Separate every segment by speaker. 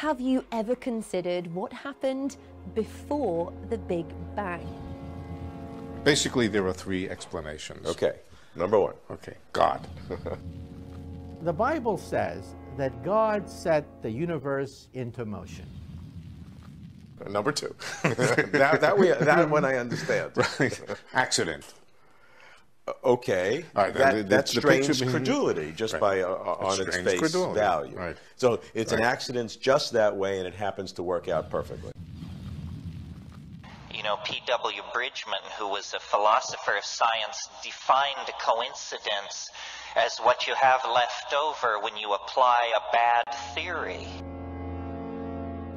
Speaker 1: Have you ever considered what happened before the Big Bang?
Speaker 2: Basically, there are three explanations.
Speaker 3: Okay, number one.
Speaker 2: Okay, God.
Speaker 4: The Bible says that God set the universe into motion.
Speaker 3: Number two. that one I understand.
Speaker 2: Right. Accident.
Speaker 3: Okay,
Speaker 2: Right,
Speaker 3: that strains
Speaker 2: picture-
Speaker 3: credulity just
Speaker 2: Right.
Speaker 3: by on its
Speaker 2: strains
Speaker 3: face
Speaker 2: credulity.
Speaker 3: value.
Speaker 2: Right.
Speaker 3: So it's an
Speaker 2: Right.
Speaker 3: accident just that way, and it happens to work out perfectly.
Speaker 5: You know, P.W. Bridgman, who was a philosopher of science, defined coincidence as what you have left over when you apply a bad theory.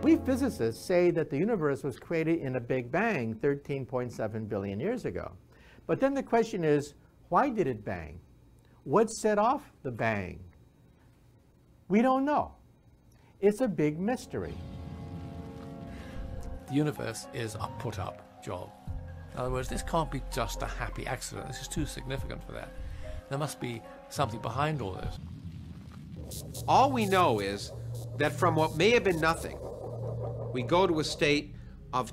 Speaker 4: We physicists say that the universe was created in a Big Bang 13.7 billion years ago. But then the question is, why did it bang? What set off the bang? We don't know. It's a big mystery.
Speaker 6: The universe is a put-up job. In other words, this can't be just a happy accident. This is too significant for that. There must be something behind all this.
Speaker 7: All we know is that from what may have been nothing, we go to a state of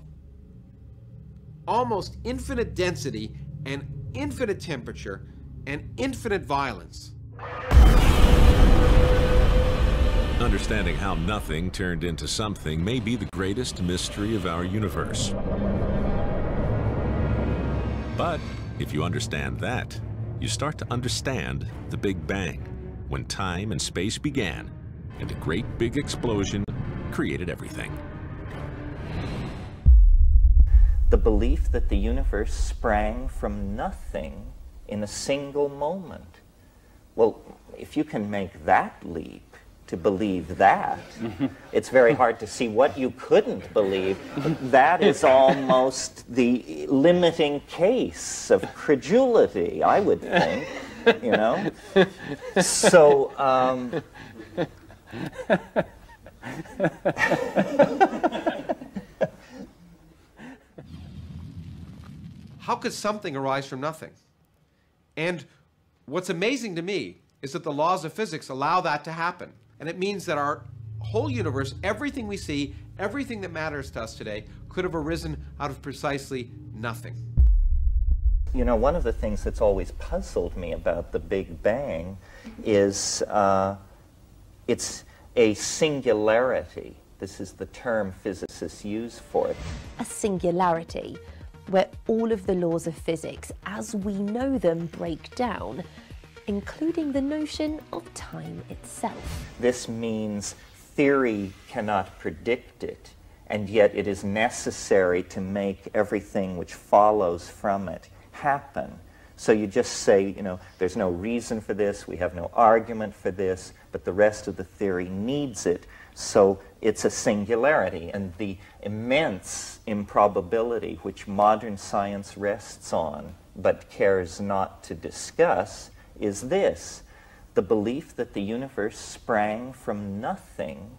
Speaker 7: almost infinite density and infinite temperature and infinite violence.
Speaker 8: Understanding how nothing turned into something may be the greatest mystery of our universe. But if you understand that, you start to understand the Big Bang, when time and space began, and a great big explosion created everything.
Speaker 5: The belief that the universe sprang from nothing in a single moment. Well, if you can make that leap to believe that, it's very hard to see what you couldn't believe. That is almost the limiting case of credulity, I would think, you know? So,
Speaker 7: How could something arise from nothing? And what's amazing to me is that the laws of physics allow that to happen. And it means that our whole universe, everything we see, everything that matters to us today, could have arisen out of precisely nothing.
Speaker 5: you know, one of the things that's always puzzled me about the Big Bang is it's a singularity. This is the term physicists use for it.
Speaker 1: A singularity, where all of the laws of physics, as we know them, break down, including the notion of time itself.
Speaker 5: This means theory cannot predict it, and yet it is necessary to make everything which follows from it happen. So you just say, you know, there's no reason for this, we have no argument for this, but the rest of the theory needs it. So it's a singularity, and the immense improbability which modern science rests on but cares not to discuss is this: the belief that the universe sprang from nothing.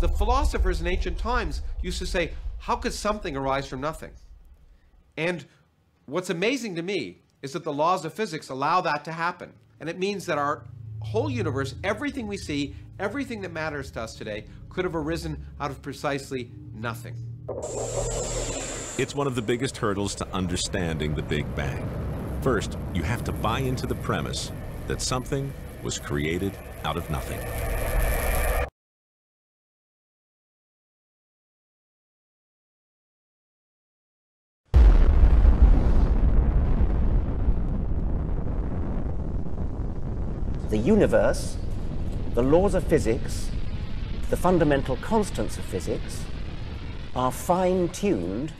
Speaker 7: The philosophers in ancient times used to say, how could something arise from nothing? And what's amazing to me is that the laws of physics allow that to happen. And it means that our whole universe, everything we see, everything that matters to us today, could have arisen out of precisely nothing.
Speaker 8: It's one of the biggest hurdles to understanding the Big Bang. First, you have to buy into the premise that something was created out of nothing.
Speaker 9: The universe, the laws of physics, the fundamental constants of physics are fine-tuned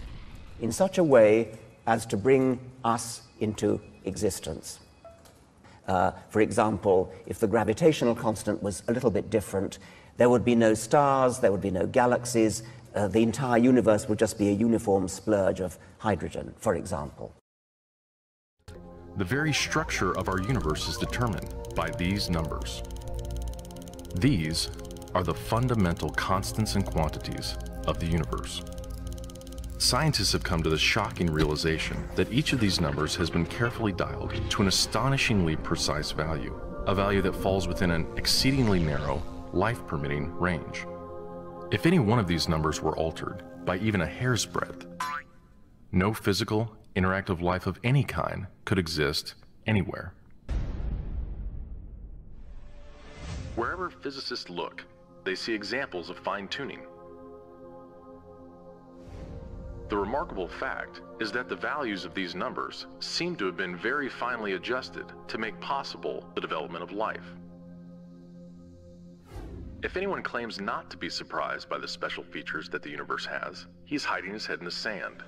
Speaker 9: in such a way as to bring us into existence. For example, if the gravitational constant was a little bit different, there would be no stars, there would be no galaxies, the entire universe would just be a uniform splurge of hydrogen, for example.
Speaker 10: The very structure of our universe is determined by these numbers. These are the fundamental constants and quantities of the universe. Scientists have come to the shocking realization that each of these numbers has been carefully dialed to an astonishingly precise value, a value that falls within an exceedingly narrow, life-permitting range. If any one of these numbers were altered by even a hair's breadth, no physical, interactive life of any kind could exist anywhere. Wherever physicists look, they see examples of fine-tuning. The remarkable fact is that the values of these numbers seem to have been very finely adjusted to make possible the development of life. If anyone claims not to be surprised by the special features that the universe has, he's hiding his head in the sand.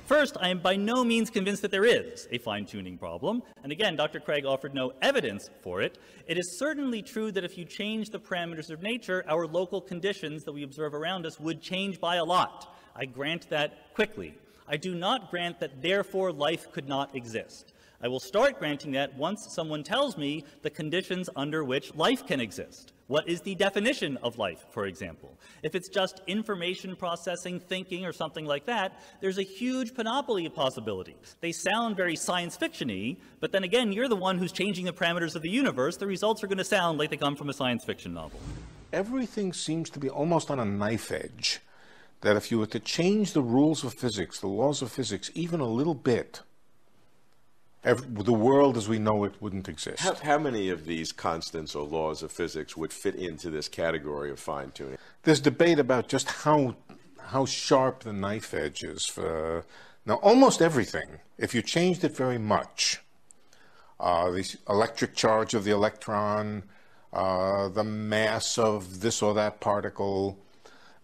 Speaker 11: First, I am by no means convinced that there is a fine-tuning problem, and again, Dr. Craig offered no evidence for it. It is certainly true that if you change the parameters of nature, our local conditions that we observe around us would change by a lot. I grant that quickly. I do not grant that therefore life could not exist. I will start granting that once someone tells me the conditions under which life can exist. What is the definition of life, for example? If it's just information processing, thinking, or something like that, there's a huge panoply of possibilities. They sound very science fiction-y, but then again, you're the one who's changing the parameters of the universe. The results are going to sound like they come from a science fiction novel.
Speaker 2: Everything seems to be almost on a knife edge, that if you were to change the rules of physics, the laws of physics, even a little bit, the world as we know it wouldn't exist.
Speaker 3: How many of these constants or laws of physics would fit into this category of fine-tuning?
Speaker 2: There's debate about just how sharp the knife edge is for now. Almost everything, if you changed it very much, the electric charge of the electron, the mass of this or that particle,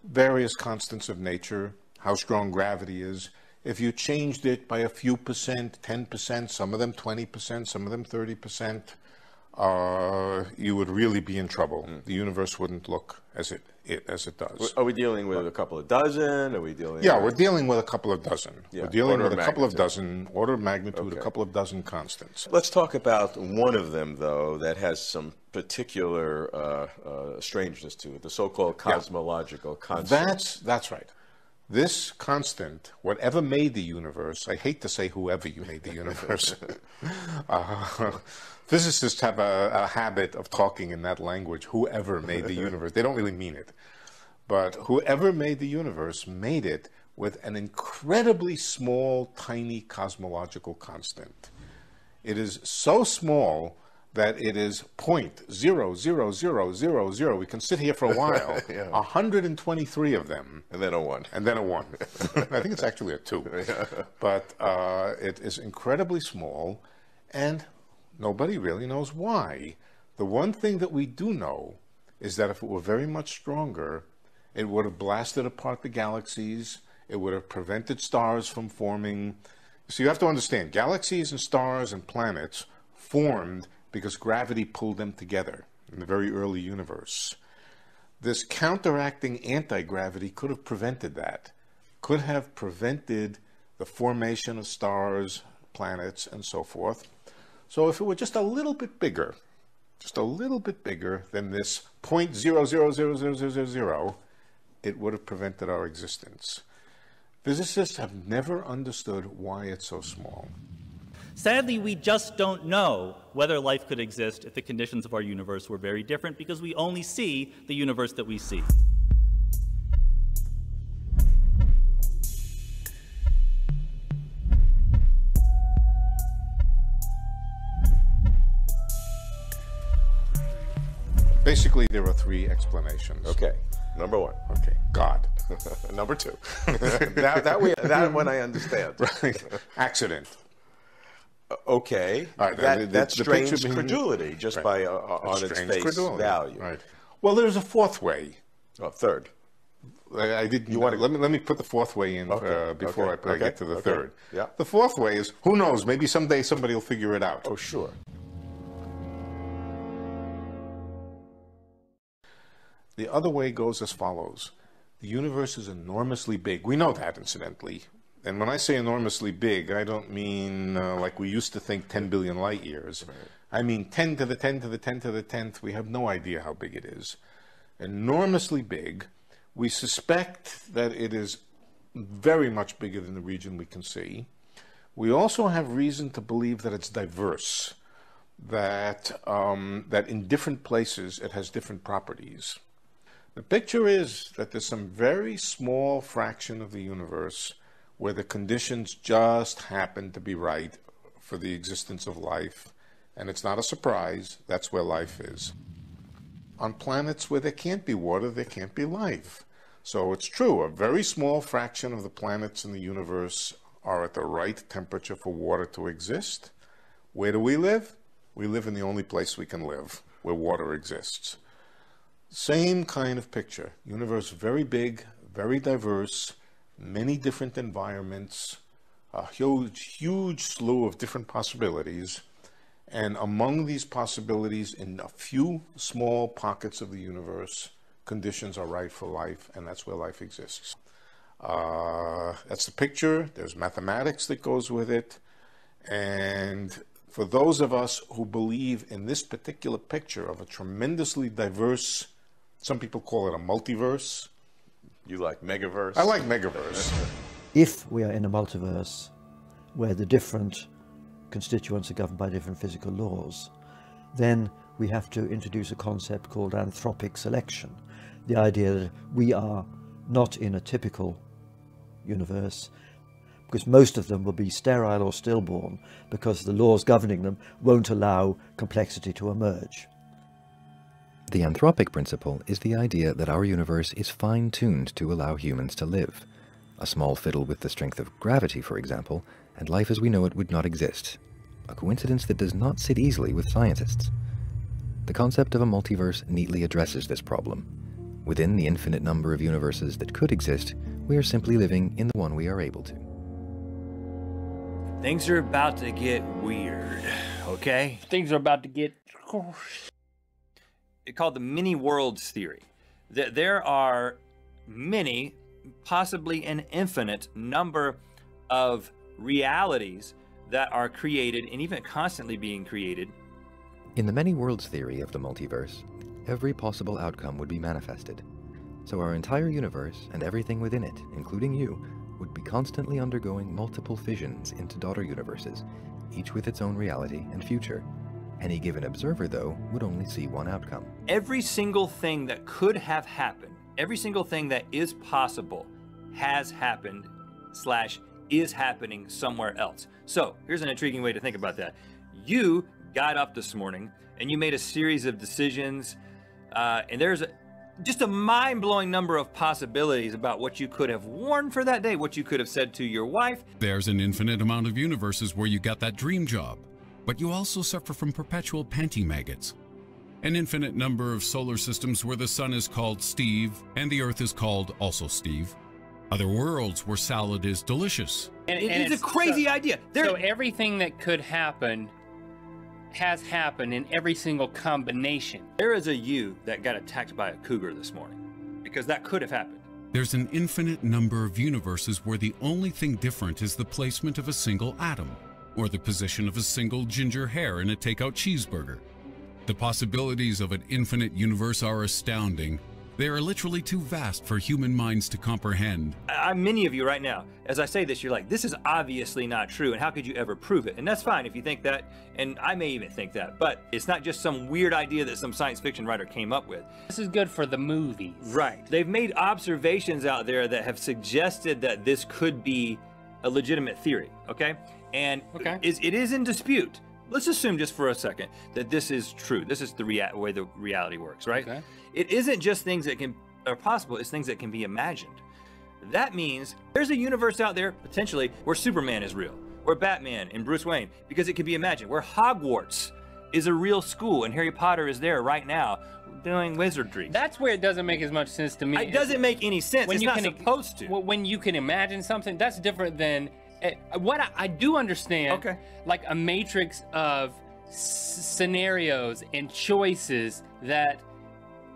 Speaker 2: various constants of nature, how strong gravity is. If you changed it by a few percent, 10%, some of them 20%, some of them 30%, you would really be in trouble. The universe wouldn't look as it does.
Speaker 3: Are we dealing with a couple of dozen? Are we dealing?
Speaker 2: Yeah, we're dealing with a couple of dozen.
Speaker 3: Yeah,
Speaker 2: we're dealing with
Speaker 3: order
Speaker 2: a
Speaker 3: of
Speaker 2: couple of
Speaker 3: magnitude.
Speaker 2: dozen, order of magnitude,
Speaker 3: Okay.
Speaker 2: a couple of dozen constants.
Speaker 3: Let's talk about one of them, though, that has some particular strangeness to it, the so-called cosmological constant.
Speaker 2: That's right. This constant, whatever made the universe, I hate to say whoever you made the universe. Physicists have a habit of talking in that language, whoever made the universe. They don't really mean it. But whoever made the universe made it with an incredibly small, tiny cosmological constant. It is so small that it is 0.00000. We can sit here for a while.
Speaker 3: Yeah.
Speaker 2: 123 of them.
Speaker 3: And then a 1.
Speaker 2: And then a 1. I think it's actually a 2. But it is incredibly small, and nobody really knows why. The one thing that we do know is that if it were very much stronger, it would have blasted apart the galaxies. It would have prevented stars from forming. So you have to understand, galaxies and stars and planets formed because gravity pulled them together in the very early universe. This counteracting anti-gravity could have prevented that, could have prevented the formation of stars, planets, and so forth. So if it were just a little bit bigger than this 0.00000, it would have prevented our existence. Physicists have never understood why it's so small.
Speaker 11: Sadly, we just don't know whether life could exist if the conditions of our universe were very different, because we only see the universe that we see.
Speaker 2: Basically, there are 3 explanations.
Speaker 3: Okay. Number 1.
Speaker 2: Okay. God.
Speaker 3: Number 2. that one I understand.
Speaker 2: Right. Accident.
Speaker 3: Okay.
Speaker 2: All right,
Speaker 3: That's
Speaker 2: the
Speaker 3: strange
Speaker 2: picture being-
Speaker 3: credulity, just
Speaker 2: Right.
Speaker 3: by on its
Speaker 2: Strange
Speaker 3: face
Speaker 2: credulity.
Speaker 3: value.
Speaker 2: Right. Well, there's a 4th way.
Speaker 3: Oh, 3rd.
Speaker 2: I didn't. You want to, let me put the 4th way in before I get to the 3rd.
Speaker 3: Yeah.
Speaker 2: The 4th way is, who knows? Maybe someday somebody will figure it out.
Speaker 3: Oh, sure.
Speaker 2: The other way goes as follows. The universe is enormously big. We know that, incidentally. And when I say enormously big, I don't mean like we used to think 10 billion light years. Right. I mean 10 to the 10 to the 10 to the 10th. We have no idea how big it is. Enormously big. We suspect that it is very much bigger than the region we can see. We also have reason to believe that it's diverse, that in different places it has different properties. The picture is that there's some very small fraction of the universe where the conditions just happen to be right for the existence of life. And it's not a surprise, that's where life is. On planets where there can't be water, there can't be life. So it's true, a very small fraction of the planets in the universe are at the right temperature for water to exist. Where do we live? We live in the only place we can live, where water exists. Same kind of picture. Universe very big, very diverse, many different environments, a huge slew of different possibilities. And among these possibilities, in a few small pockets of the universe, conditions are right for life, and that's where life exists. That's the picture. There's mathematics that goes with it. And for those of us who believe in this particular picture of a tremendously diverse, some people call it a multiverse.
Speaker 3: You like megaverse?
Speaker 2: I like megaverse.
Speaker 12: If we are in a multiverse where the different constituents are governed by different physical laws, then we have to introduce a concept called anthropic selection. The idea that we are not in a typical universe, because most of them will be sterile or stillborn, because the laws governing them won't allow complexity to emerge.
Speaker 13: The anthropic principle is the idea that our universe is fine-tuned to allow humans to live. A small fiddle with the strength of gravity, for example, and life as we know it would not exist. A coincidence that does not sit easily with scientists. The concept of a multiverse neatly addresses this problem. Within the infinite number of universes that could exist, we are simply living in the one we are able to.
Speaker 14: Things are about to get weird, okay?
Speaker 15: Things are about to get...
Speaker 14: It's called the many worlds theory. There are many, possibly an infinite number of realities that are created and even constantly being created.
Speaker 13: In the many worlds theory of the multiverse, every possible outcome would be manifested. So our entire universe and everything within it, including you, would be constantly undergoing multiple fissions into daughter universes, each with its own reality and future. Any given observer, though, would only see one outcome.
Speaker 14: Every single thing that could have happened, every single thing that is possible, has happened / is happening somewhere else. So here's an intriguing way to think about that. You got up this morning and you made a series of decisions, and there's just a mind-blowing number of possibilities about what you could have worn for that day, what you could have said to your wife.
Speaker 16: There's an infinite amount of universes where you got that dream job, but you also suffer from perpetual panty maggots. An infinite number of solar systems where the sun is called Steve and the earth is called also Steve. Other worlds where salad is delicious.
Speaker 15: And
Speaker 14: it's a crazy idea.
Speaker 15: So everything that could happen has happened in every single combination.
Speaker 14: There is a you that got attacked by a cougar this morning, because that could have happened.
Speaker 16: There's an infinite number of universes where the only thing different is the placement of a single atom, or the position of a single ginger hair in a takeout cheeseburger. The possibilities of an infinite universe are astounding. They are literally too vast for human minds to comprehend.
Speaker 14: Many of you right now, as I say this, you're like, this is obviously not true, and how could you ever prove it? And that's fine if you think that, and I may even think that, but it's not just some weird idea that some science fiction writer came up with.
Speaker 15: This is good for the movies.
Speaker 14: Right. They've made observations out there that have suggested that this could be a legitimate theory, okay? And it is in dispute. Let's assume just for a second that this is true. This is the way the reality works, right? Okay. It isn't just things that are possible, it's things that can be imagined. That means there's a universe out there, potentially, where Superman is real, where Batman and Bruce Wayne, because it can be imagined, where Hogwarts is a real school and Harry Potter is there right now doing wizardry.
Speaker 15: That's where it doesn't make as much sense to me.
Speaker 14: It doesn't make any sense. It's not supposed to.
Speaker 15: When you can imagine something, that's different than what I do understand. Okay. Like a matrix of scenarios and choices that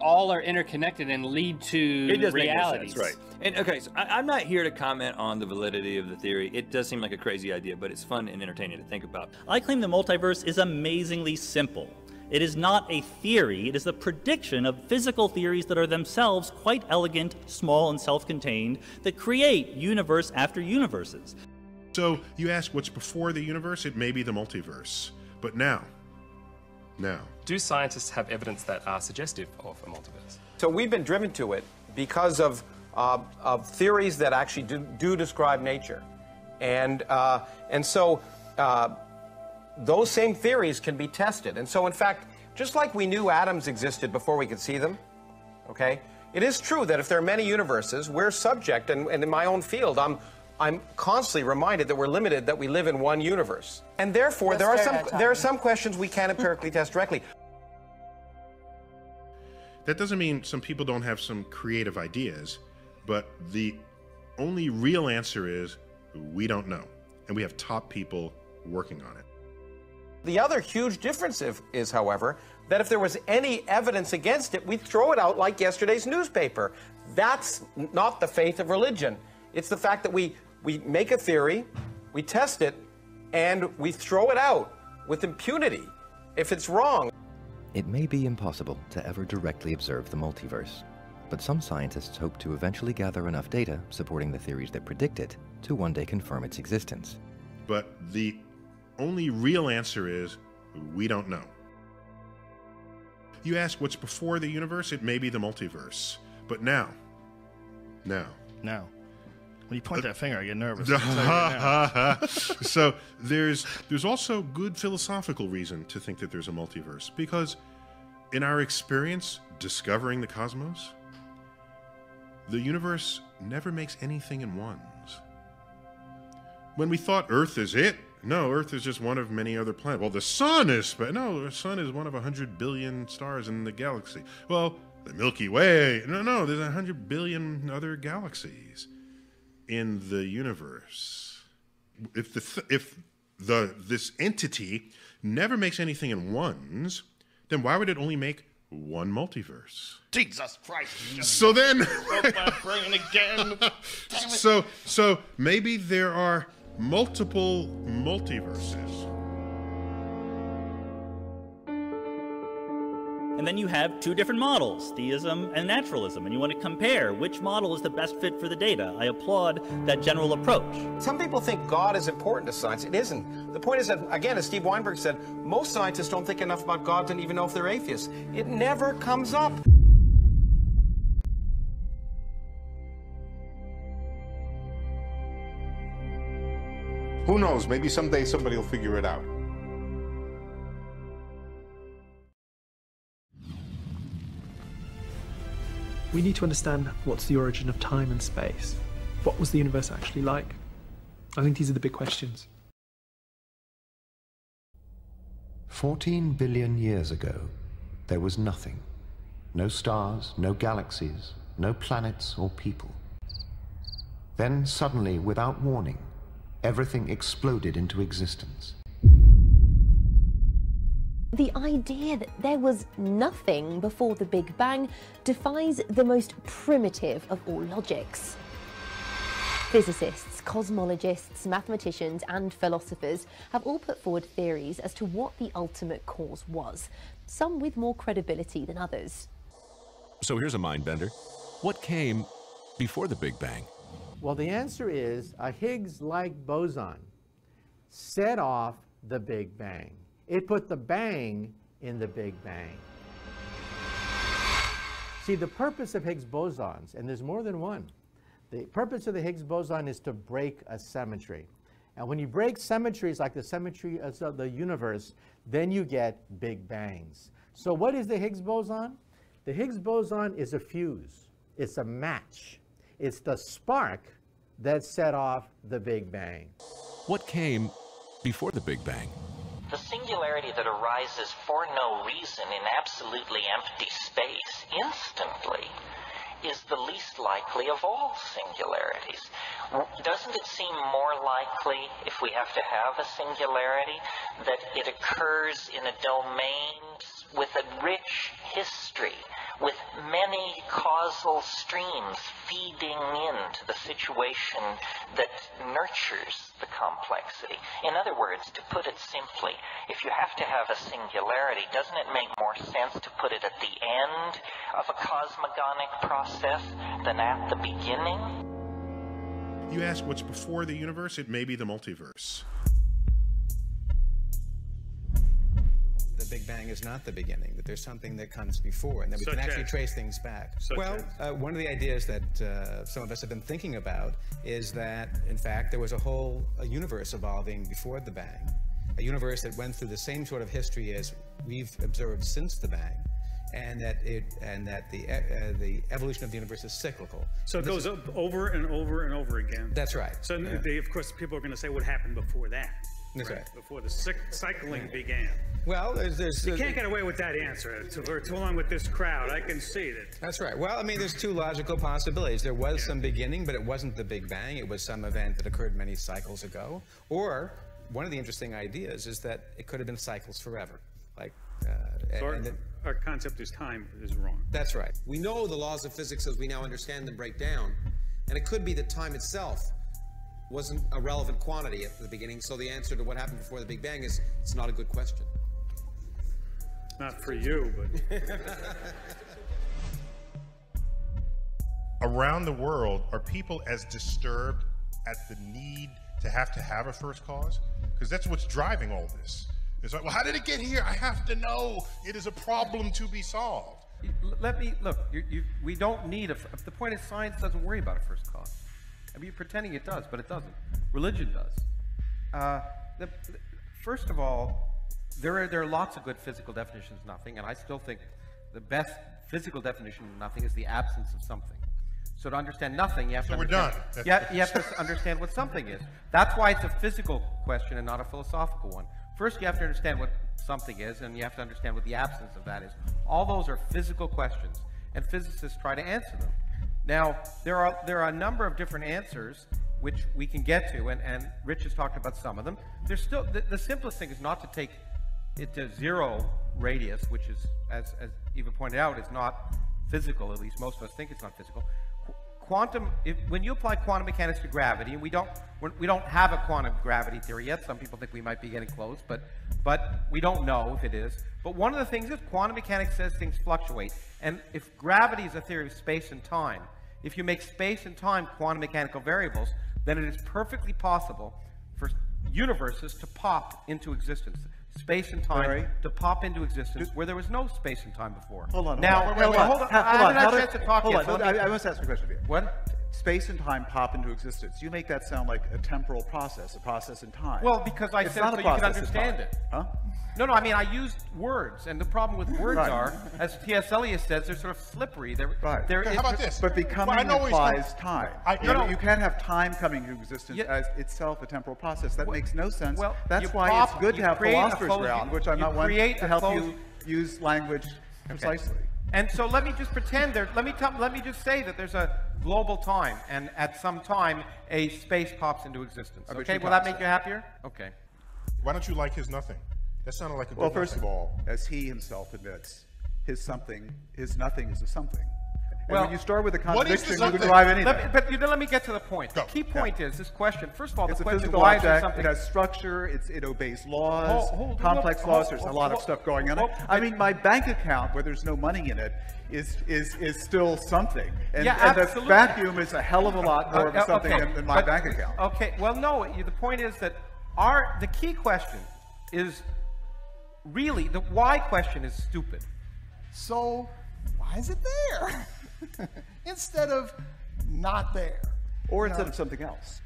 Speaker 15: all are interconnected and lead to realities.
Speaker 14: Right. And okay, so I'm not here to comment on the validity of the theory. It does seem like a crazy idea, but it's fun and entertaining to think about.
Speaker 11: I claim the multiverse is amazingly simple. It is not a theory, it is a prediction of physical theories that are themselves quite elegant, small, and self-contained, that create universe after universes.
Speaker 17: So you ask what's before the universe? It may be the multiverse. But now.
Speaker 18: Do scientists have evidence that are suggestive of a multiverse?
Speaker 7: So we've been driven to it because of theories that actually do describe nature. And so those same theories can be tested. And so, in fact, just like we knew atoms existed before we could see them, okay, it is true that if there are many universes, we're subject, and in my own field, I'm constantly reminded that we're limited, that we live in one universe. And therefore, there are some questions we can't empirically test directly.
Speaker 17: That doesn't mean some people don't have some creative ideas, but the only real answer is we don't know. And we have top people working on it.
Speaker 7: The other huge difference is, however, that if there was any evidence against it, we'd throw it out like yesterday's newspaper. That's not the faith of religion. It's the fact that we make a theory, we test it, and we throw it out with impunity if it's wrong.
Speaker 13: It may be impossible to ever directly observe the multiverse, but some scientists hope to eventually gather enough data supporting the theories that predict it to one day confirm its existence.
Speaker 17: But the only real answer is we don't know. You ask what's before the universe, it may be the multiverse. But now.
Speaker 18: When you point that finger, I get nervous.
Speaker 17: So there's also good philosophical reason to think that there's a multiverse, because in our experience discovering the cosmos, the universe never makes anything in ones. When we thought Earth is it, no, Earth is just one of many other planets. Well, the sun is, but no, the sun is one of 100 billion stars in the galaxy. Well, the Milky Way, no, there's 100 billion other galaxies in the universe. If this entity never makes anything in ones, then why would it only make one multiverse?
Speaker 18: Jesus Christ!
Speaker 17: So then,
Speaker 18: my brain again.
Speaker 17: So maybe there are multiple multiverses.
Speaker 11: And then you have two different models, theism and naturalism, and you want to compare which model is the best fit for the data. I applaud that general approach.
Speaker 7: Some people think God is important to science. It isn't. The point is that, again, as Steve Weinberg said, most scientists don't think enough about God to even know if they're atheists. It never comes up.
Speaker 2: Who knows? Maybe someday somebody will figure it out.
Speaker 19: We need to understand what's the origin of time and space. What was the universe actually like? I think these are the big questions.
Speaker 20: 14 billion years ago, there was nothing. No stars, no galaxies, no planets or people. Then suddenly, without warning, everything exploded into existence.
Speaker 1: The idea that there was nothing before the Big Bang defies the most primitive of all logics. Physicists, cosmologists, mathematicians, and philosophers have all put forward theories as to what the ultimate cause was, some with more credibility than others.
Speaker 8: So here's a mind bender. What came before the Big Bang?
Speaker 4: Well, the answer is a Higgs-like boson set off the Big Bang. It put the bang in the Big Bang. See, the purpose of Higgs bosons, and there's more than one, the purpose of the Higgs boson is to break a symmetry. And when you break symmetries like the symmetry of the universe, then you get Big Bangs. So what is the Higgs boson? The Higgs boson is a fuse. It's a match. It's the spark that set off the Big Bang.
Speaker 8: What came before the Big Bang?
Speaker 21: The singularity that arises for no reason in absolutely empty space instantly is the least likely of all singularities. Doesn't it seem more likely, if we have to have a singularity, that it occurs in a domain with a rich history, with many causal streams feeding into the situation that nurtures the complexity? In other words, to put it simply, if you have to have a singularity, doesn't it make more sense to put it at the end of a cosmogonic process than at the beginning?
Speaker 17: You ask what's before the universe, it may be the multiverse.
Speaker 6: the Big Bang is not the beginning, that there's something that comes before, and that we can actually trace things back. Well, one of the ideas that some of us have been thinking about is that, in fact, there was a universe evolving before the Bang, a universe that went through the same sort of history as we've observed since the Bang, and that the evolution of the universe is cyclical.
Speaker 22: So it goes over and over and over again.
Speaker 6: That's right.
Speaker 22: So of course, people are going to say what happened before that.
Speaker 6: That's right.
Speaker 22: Before the cycling began.
Speaker 6: Well,
Speaker 22: you can't get away with that answer. We're too long with this crowd. I can see that.
Speaker 6: That's right. Well, I mean, there's two logical possibilities. There was some beginning, but it wasn't the Big Bang. It was some event that occurred many cycles ago. Or one of the interesting ideas is that it could have been cycles forever. Like,
Speaker 22: our concept is time is wrong.
Speaker 6: That's right.
Speaker 23: We know the laws of physics as we now understand them break down, and it could be that time itself wasn't a relevant quantity at the beginning, so the answer to what happened before the Big Bang is it's not a good question.
Speaker 22: Not for you, but...
Speaker 17: Around the world, are people as disturbed at the need to have a first cause? Because that's what's driving all this. It's like, well, how did it get here? I have to know. It is a problem to be solved.
Speaker 7: Let me, look, we don't need the point is science doesn't worry about a first cause. I mean, you're pretending it does, but it doesn't. Religion does. First of all, there are lots of good physical definitions of nothing, and I still think the best physical definition of nothing is the absence of something. So to understand nothing, you have to understand, you have to understand what something is. That's why it's a physical question and not a philosophical one. First, you have to understand what something is, and you have to understand what the absence of that is. All those are physical questions, and physicists try to answer them. Now, there are a number of different answers which we can get to, and Rich has talked about some of them. There's still, the simplest thing is not to take it to zero radius, which is, as Eva pointed out, is not physical, at least most of us think it's not physical. When you apply quantum mechanics to gravity, and we don't have a quantum gravity theory yet. Some people think we might be getting close, but we don't know if it is. But one of the things is quantum mechanics says things fluctuate. And if gravity is a theory of space and time, if you make space and time quantum mechanical variables, then it is perfectly possible for universes to pop into existence. Space and time to pop into existence where there was no space and time before.
Speaker 24: Hold on.
Speaker 7: Now, hold on. I haven't had a chance to talk yet.
Speaker 24: I must ask a question of you.
Speaker 7: What?
Speaker 24: Space and time pop into existence. You make that sound like a temporal process, a process in time.
Speaker 7: Well, because I said so you can understand it.
Speaker 24: Huh?
Speaker 7: No, I mean, I used words, and the problem with words are, as T.S. Eliot says, they're sort of slippery.
Speaker 24: How about this? But becoming implies time. You can't have time coming into existence as itself a temporal process. That makes no sense.
Speaker 7: Well,
Speaker 24: that's why it's good to have philosophers around, which I'm not one to help you use language precisely.
Speaker 7: And so let me just pretend let me just say that there's a global time, and at some time a space pops into existence. Okay, will that make you happier? Okay.
Speaker 17: Why don't you like his nothing? That sounded like a good
Speaker 24: Well, first of all, as he himself admits, his nothing is a something. And when you start with a contradiction, you can drive anything.
Speaker 7: Let me get to the point. The key point is this question. First of all,
Speaker 24: it's
Speaker 7: the
Speaker 24: a
Speaker 7: question
Speaker 24: physical
Speaker 7: why
Speaker 24: object,
Speaker 7: is something...
Speaker 24: It has structure. It obeys laws, complex laws. There's a lot of stuff going on. I mean, my bank account, where there's no money in it, is still something. And, and the vacuum is a hell of a lot more of something than my bank account.
Speaker 7: Okay. Well, no. The point is that the key question is really the why question is stupid.
Speaker 25: So why is it there? Instead of not there.
Speaker 24: Or instead of something else.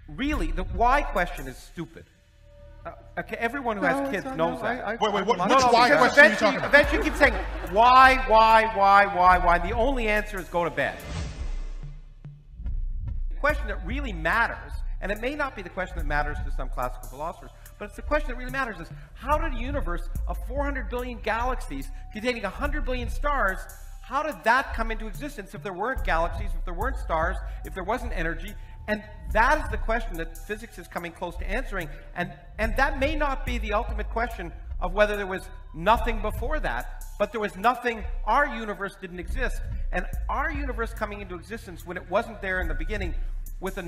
Speaker 7: Really, the why question is stupid. Okay, everyone who has kids knows that.
Speaker 17: Wait, which why question are you talking about?
Speaker 7: Eventually you keep saying, why? The only answer is go to bed. The question that really matters, and it may not be the question that matters to some classical philosophers, but it's the question that really matters is, how did a universe of 400 billion galaxies containing 100 billion stars, how did that come into existence if there weren't galaxies, if there weren't stars, if there wasn't energy? And that is the question that physics is coming close to answering. And that may not be the ultimate question of whether there was nothing before that, but there was nothing, our universe didn't exist. And our universe coming into existence when it wasn't there in the beginning with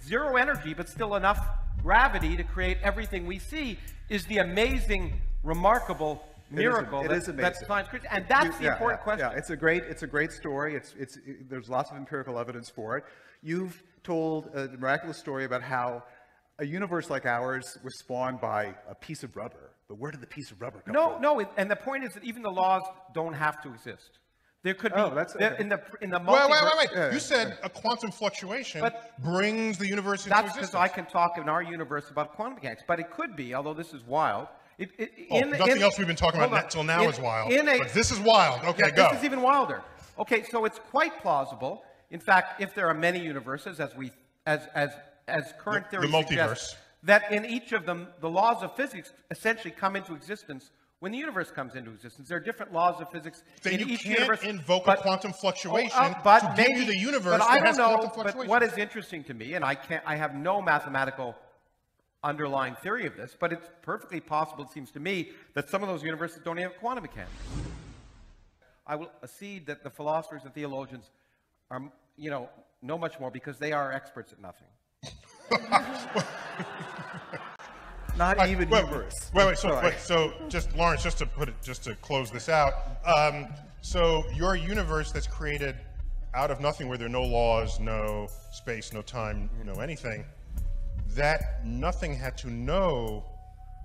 Speaker 7: zero energy, but still enough gravity to create everything we see is the amazing, remarkable miracle that science creates, and that's the important question.
Speaker 24: Yeah, it's a great story. There's lots of empirical evidence for it. You've told a miraculous story about how a universe like ours was spawned by a piece of rubber. But where did the piece of rubber come from?
Speaker 7: No, and the point is that even the laws don't have to exist. There could be in the
Speaker 17: Wait. You said a quantum fluctuation brings the universe into existence.
Speaker 7: That's because I can talk in our universe about quantum mechanics, but it could be, although this is wild.
Speaker 17: Nothing else we've been talking about until now is wild. But this is wild. Okay, go.
Speaker 7: This is even wilder. Okay, so it's quite plausible. In fact, if there are many universes, as current theory suggests, that in each of them, the laws of physics essentially come into existence when the universe comes into existence. There are different laws of physics in each universe.
Speaker 17: Then you can't invoke a quantum fluctuation to give you the universe that has quantum fluctuation.
Speaker 7: But what is interesting to me, and I have no mathematical underlying theory of this, but it's perfectly possible, it seems to me, that some of those universes don't even have quantum mechanics. I will accede that the philosophers and theologians are, know much more because they are experts at nothing.
Speaker 24: Not even universe.
Speaker 17: So just Lawrence, just to close this out. So your universe that's created out of nothing, where there are no laws, no space, no time, no anything, that nothing had to know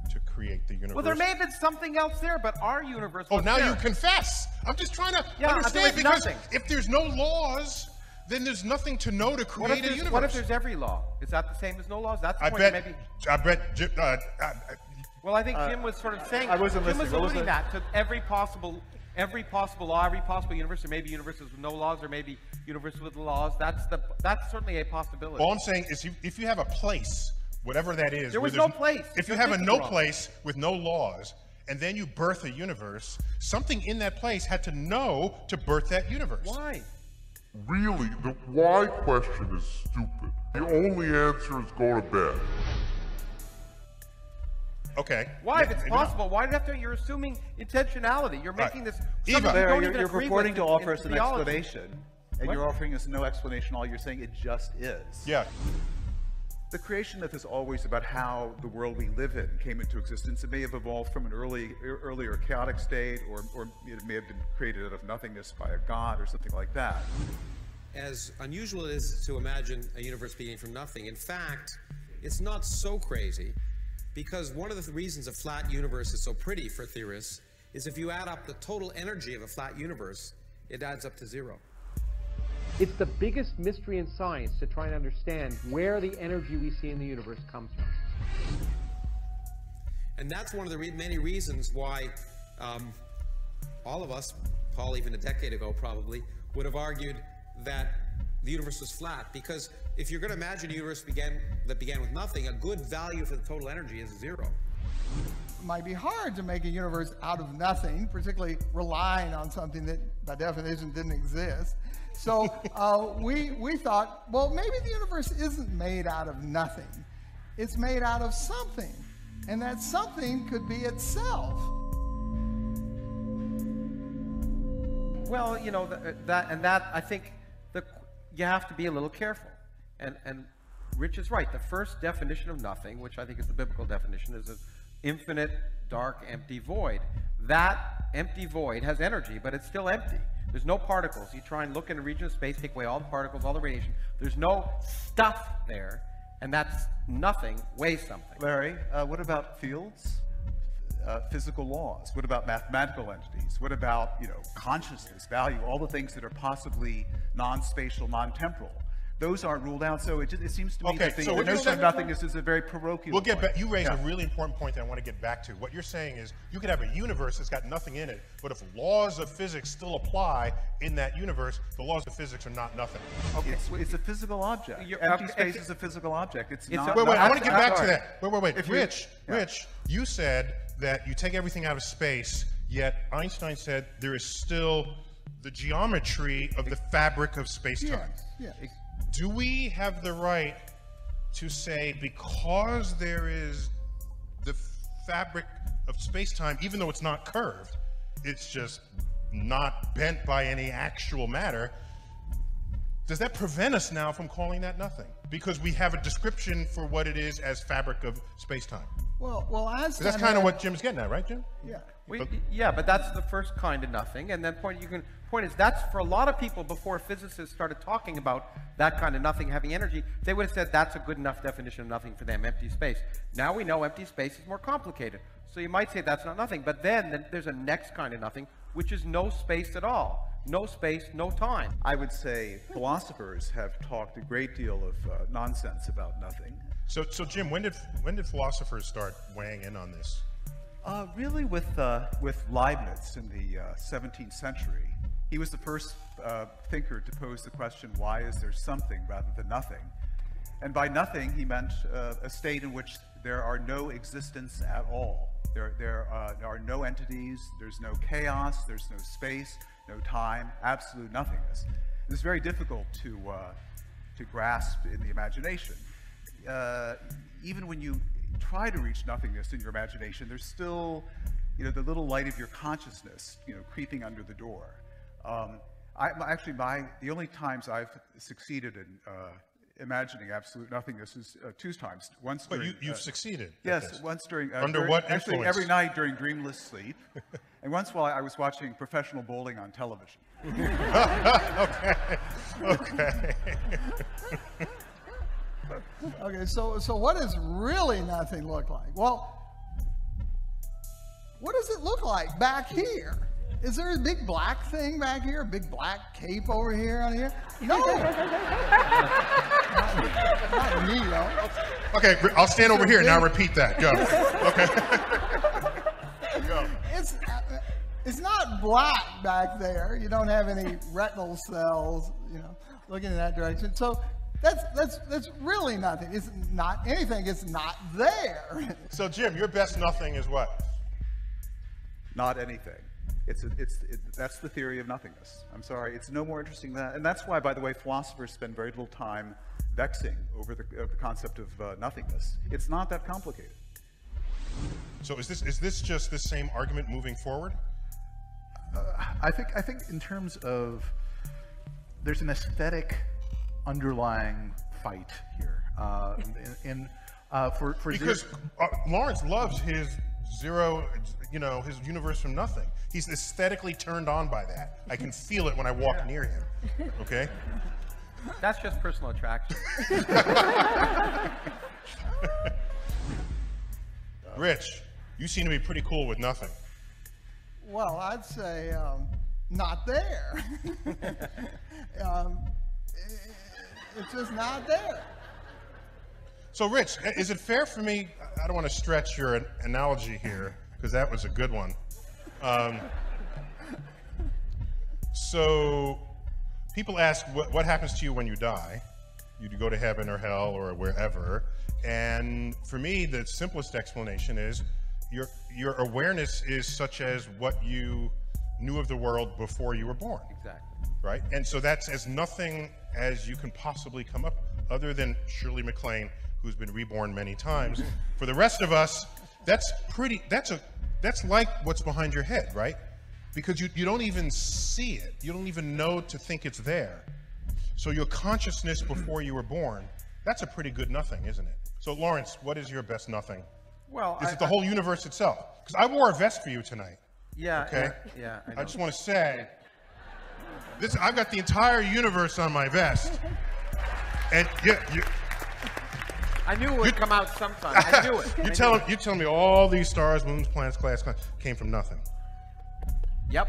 Speaker 17: to create the universe.
Speaker 7: Well, there may have been something else there, but our universe was
Speaker 17: now
Speaker 7: there.
Speaker 17: You confess. I'm just trying to understand, because if there's no laws, then there's nothing to know to create a universe.
Speaker 7: What if there's every law? Is that the same as no laws? That's the point.
Speaker 17: I bet.
Speaker 7: Well, I think Jim was sort of saying.
Speaker 24: I wasn't
Speaker 7: Jim
Speaker 24: listening.
Speaker 7: was alluding that to every possible law, every possible universe. There may be universes with no laws, or maybe universes with laws. That's certainly a possibility.
Speaker 17: All I'm saying is, if you have a place, whatever that is,
Speaker 7: there was no place.
Speaker 17: If you have a no place with no laws, and then you birth a universe, something in that place had to know to birth that universe.
Speaker 7: Why?
Speaker 3: Really, the why question is stupid. The only answer is go to bed.
Speaker 17: Okay.
Speaker 7: Why? If it's possible, why do you have to? You're assuming intentionality. You're making this.
Speaker 24: You're purporting to offer us an explanation, and you're offering us no explanation. All you're saying, it just is.
Speaker 17: Yeah.
Speaker 24: The creation myth is always about how the world we live in came into existence. It may have evolved from an earlier chaotic state, or it may have been created out of nothingness by a god or something like that.
Speaker 23: As unusual it is to imagine a universe beginning from nothing, in fact, it's not so crazy, because one of the reasons a flat universe is so pretty for theorists is if you add up the total energy of a flat universe, it adds up to 0.
Speaker 5: It's the biggest mystery in science to try and understand where the energy we see in the universe comes from.
Speaker 23: And that's one of the many reasons why all of us, Paul even a decade ago probably, would have argued that the universe was flat. Because if you're going to imagine a universe that began with nothing, a good value for the total energy is 0.
Speaker 9: It might be hard to make a universe out of nothing, particularly relying on something that by definition didn't exist. So we thought, well, maybe the universe isn't made out of nothing. It's made out of something. And that something could be itself.
Speaker 7: Well, I think you have to be a little careful. And Rich is right. The first definition of nothing, which I think is the biblical definition, is an infinite, dark, empty void. That empty void has energy, but it's still empty. There's no particles. You try and look in a region of space, take away all the particles, all the radiation. There's no stuff there, and that's nothing weighs something.
Speaker 24: Larry, what about fields? Physical laws? What about mathematical entities? What about, consciousness, value, all the things that are possibly non-spatial, non-temporal? Those aren't ruled out, so it seems to me that the notion of nothingness is a very parochial
Speaker 17: We'll get back. You raised a really important point that I want to get back to. What you're saying is you could have a universe that's got nothing in it, but if laws of physics still apply in that universe, the laws of physics are not nothing.
Speaker 24: Okay, it's a physical object. Empty space is a physical object. It's not.
Speaker 17: Wait, I want to get back to that. Wait. Rich, you said that you take everything out of space, yet Einstein said there is still the geometry of the fabric of space-time.
Speaker 9: Yeah.
Speaker 17: Do we have the right to say, because there is the fabric of space-time, even though it's not curved, it's just not bent by any actual matter, does that prevent us now from calling that nothing? Because we have a description for what it is as fabric of space-time.
Speaker 25: Well, Einstein.
Speaker 17: That's kind of what Jim's getting at, right, Jim?
Speaker 25: Yeah.
Speaker 7: Yeah, but that's the first kind of nothing. And then point is that's for a lot of people before physicists started talking about that kind of nothing having energy, they would have said that's a good enough definition of nothing for them, empty space. Now we know empty space is more complicated. So you might say that's not nothing, but then there's a next kind of nothing, which is no space at all. No space, no time.
Speaker 24: I would say philosophers have talked a great deal of nonsense about nothing.
Speaker 17: So Jim, when did philosophers start weighing in on this?
Speaker 24: Really with Leibniz in the 17th century. He was the first thinker to pose the question, why is there something rather than nothing? And by nothing, he meant a state in which there are no existence at all. There are no entities, there's no chaos, there's no space, no time, absolute nothingness. It's very difficult to grasp in the imagination. Even when you try to reach nothingness in your imagination, there's still, the little light of your consciousness, creeping under the door. The only times I've succeeded in imagining absolute nothingness is two times. Once during,
Speaker 17: you've succeeded.
Speaker 24: Yes, once during.
Speaker 17: Under what influence?
Speaker 24: Actually, every night during dreamless sleep, and once while I was watching professional bowling on television.
Speaker 17: Okay.
Speaker 25: Okay, so what does really nothing look like? Well, what does it look like back here? Is there a big black thing back here? A big black cape over here on here? No. not me, though.
Speaker 17: Okay, I'll stand over here. Now repeat that. Go. Okay. Go.
Speaker 25: It's not black back there. You don't have any retinal cells, looking in that direction. So that's really nothing. It's not anything. It's not there.
Speaker 17: So Jim, your best nothing is what?
Speaker 24: Not anything. That's the theory of nothingness. I'm sorry, it's no more interesting than that. And that's why, by the way, philosophers spend very little time vexing over the concept of nothingness. It's not that complicated.
Speaker 17: So is this just the same argument moving forward?
Speaker 24: I think in terms of, there's an aesthetic underlying fight here.
Speaker 17: Because Lawrence loves his his universe from nothing. He's aesthetically turned on by that. I can feel it when I walk near him. Okay?
Speaker 7: That's just personal attraction.
Speaker 17: Rich, you seem to be pretty cool with nothing.
Speaker 25: Well, I'd say not there. It's just not there.
Speaker 17: So, Rich, is it fair for me, I don't want to stretch your analogy here, because that was a good one. So, people ask, what happens to you when you die? You go to heaven or hell or wherever. And for me, the simplest explanation is your awareness is such as what you knew of the world before you were born.
Speaker 7: Exactly.
Speaker 17: Right? And so that's as nothing as you can possibly come up, other than Shirley MacLaine, who's been reborn many times. For the rest of us, that's like what's behind your head, right? Because you don't even see it. You don't even know to think it's there. So your consciousness before you were born, that's a pretty good nothing, isn't it? So Lawrence, what is your best nothing?
Speaker 7: Well,
Speaker 17: is it the whole universe itself? Because I wore a vest for you tonight.
Speaker 7: Yeah.
Speaker 17: Okay.
Speaker 7: Yeah.
Speaker 17: I just want to say, I've got the entire universe on my vest, and
Speaker 7: I knew it would come out sometime. I knew it.
Speaker 17: You tell me all these stars, moons, planets, classes came from nothing.
Speaker 7: Yep.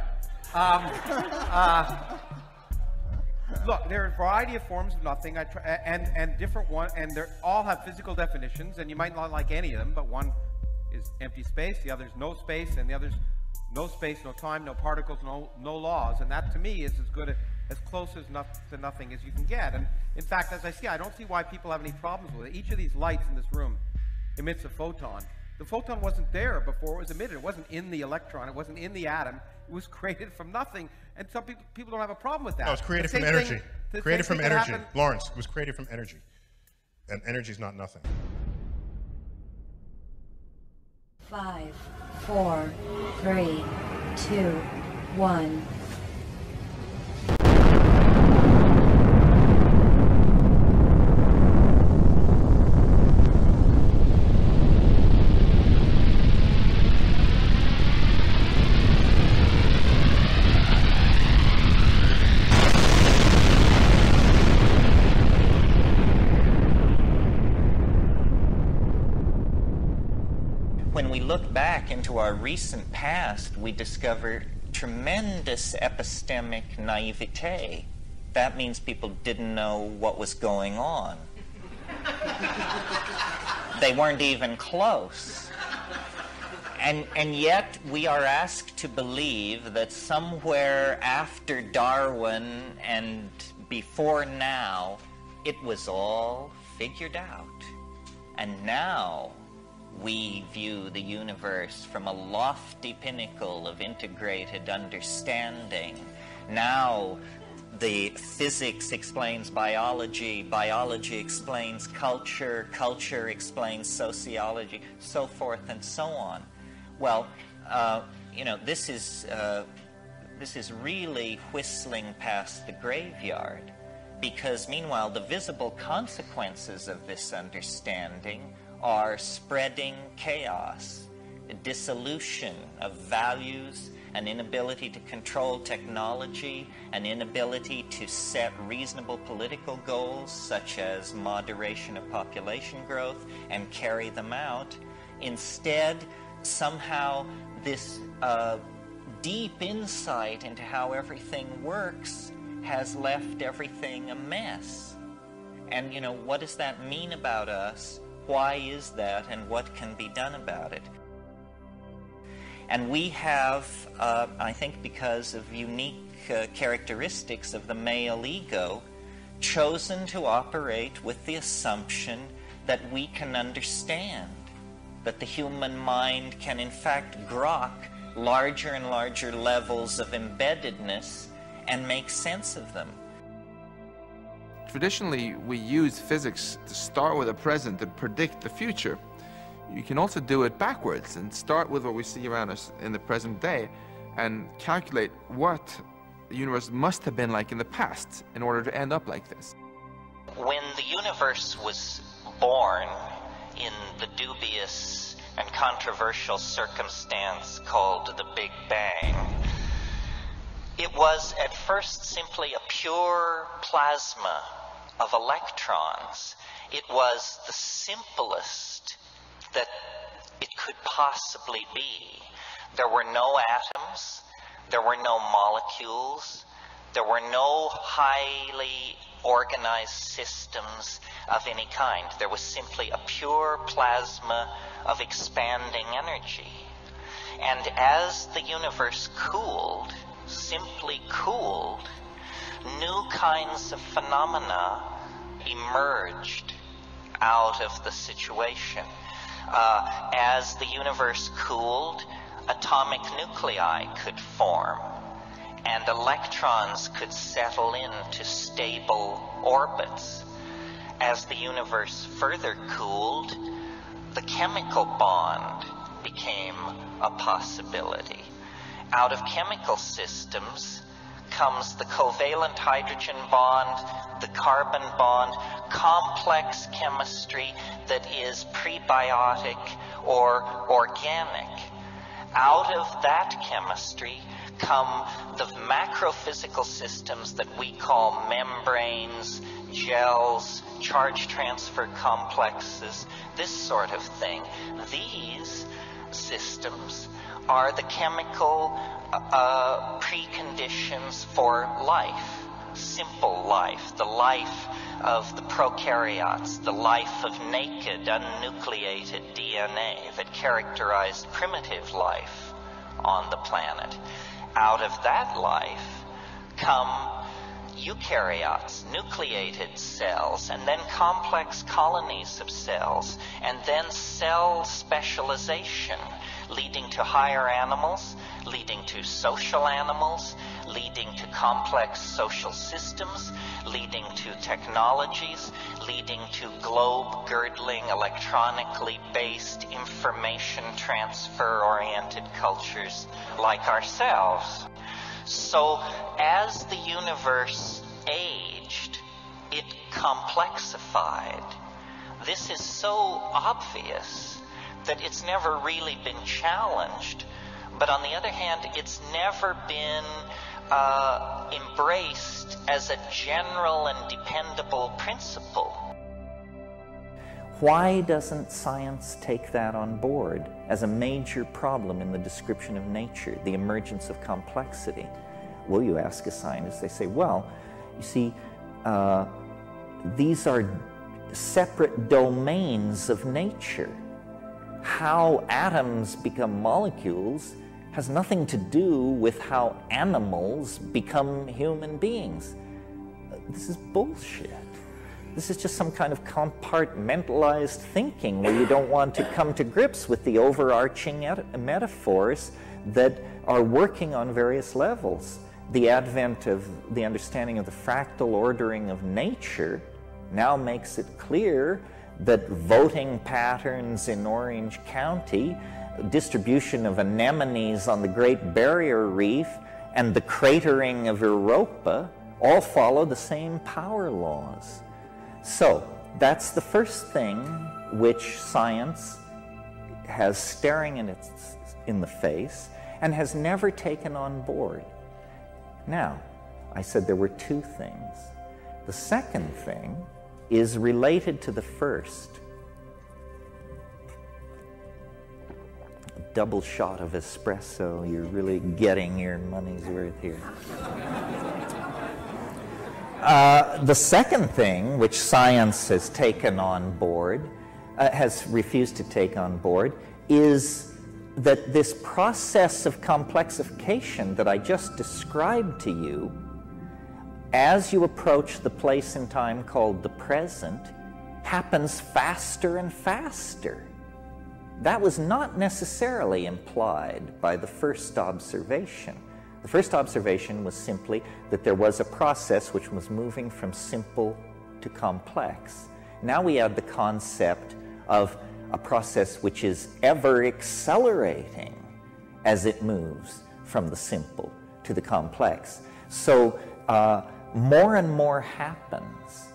Speaker 7: Look, there are a variety of forms of nothing, and different ones, and they all have physical definitions, and you might not like any of them, but one is empty space, the other's no space, and the other's no space, no time, no particles, no laws, and that to me is as close to nothing as you can get. And in fact, as I see, I don't see why people have any problems with it. Each of these lights in this room emits a photon. The photon wasn't there before it was emitted. It wasn't in the electron. It wasn't in the atom. It was created from nothing. And some people don't have a problem with that.
Speaker 17: No, it's created from energy. Created from energy. Lawrence, it was created from energy. And energy is not nothing.
Speaker 10: 5, 4, 3, 2, 1.
Speaker 21: when we look back into our recent past, we discover tremendous epistemic naivete. That means people didn't know what was going on. They weren't even close. And yet we are asked to believe that somewhere after Darwin and before now, it was all figured out. And now we view the universe from a lofty pinnacle of integrated understanding. Now the physics explains biology, biology explains culture, culture explains sociology, so forth and so on. Well, you know, this is really whistling past the graveyard, because meanwhile the visible consequences of this understanding are spreading chaos, a dissolution of values, an inability to control technology, an inability to set reasonable political goals such as moderation of population growth and carry them out. Instead, somehow this deep insight into how everything works has left everything a mess. And, you know, what does that mean about us? Why is that, and what can be done about it? And we have, I think because of unique characteristics of the male ego, chosen to operate with the assumption that we can understand, that the human mind can in fact grok larger and larger levels of embeddedness and make sense of them.
Speaker 12: Traditionally, we use physics to start with the present and predict the future. You can also do it backwards and start with what we see around us in the present day and calculate what the universe must have been like in the past in order to end up like this.
Speaker 21: When the universe was born in the dubious and controversial circumstance called the Big Bang, it was at first simply a pure plasma of electrons. It was the simplest that it could possibly be. There were no atoms, there were no molecules, there were no highly organized systems of any kind. There was simply a pure plasma of expanding energy. And as the universe cooled, simply cooled, new kinds of phenomena emerged out of the situation. As the universe cooled, atomic nuclei could form, and electrons could settle into stable orbits. As the universe further cooled, the chemical bond became a possibility. Out of chemical systems comes the covalent hydrogen bond, the carbon bond, complex chemistry that is prebiotic or organic. Out of that chemistry come the macrophysical systems that we call membranes, gels, charge transfer complexes, this sort of thing. These systems are the chemical preconditions for life, simple life, the life of the prokaryotes, the life of naked, unnucleated DNA that characterized primitive life on the planet. Out of that life come eukaryotes, nucleated cells, and then complex colonies of cells, and then cell specialization, leading to higher animals, leading to social animals, leading to complex social systems, leading to technologies, leading to globe-girdling, electronically based, information transfer-oriented cultures like ourselves. So as the universe aged, it complexified. This is so obvious that it's never really been challenged. But on the other hand, it's never been embraced as a general and dependable principle.
Speaker 13: Why doesn't science take that on board as a major problem in the description of nature, the emergence of complexity? Well, you ask a scientist, they say, well, you see, these are separate domains of nature. How atoms become molecules has nothing to do with how animals become human beings. This is bullshit. This is just some kind of compartmentalized thinking where you don't want to come to grips with the overarching metaphors that are working on various levels. The advent of the understanding of the fractal ordering of nature now makes it clear that voting patterns in Orange County, distribution of anemones on the Great Barrier Reef, and the cratering of Europa all follow the same power laws. So that's the first thing which science has staring in the face and has never taken on board. Now, I said there were two things. The second thing is related to the first. A double shot of espresso, you're really getting your money's worth here. The second thing which science has taken on board, has refused to take on board, is that this process of complexification that I just described to you, as you approach the place in time called the present, happens faster and faster. That was not necessarily implied by the first observation. The first observation was simply that there was a process which was moving from simple to complex. Now we add the concept of a process which is ever accelerating as it moves from the simple to the complex. So more and more happens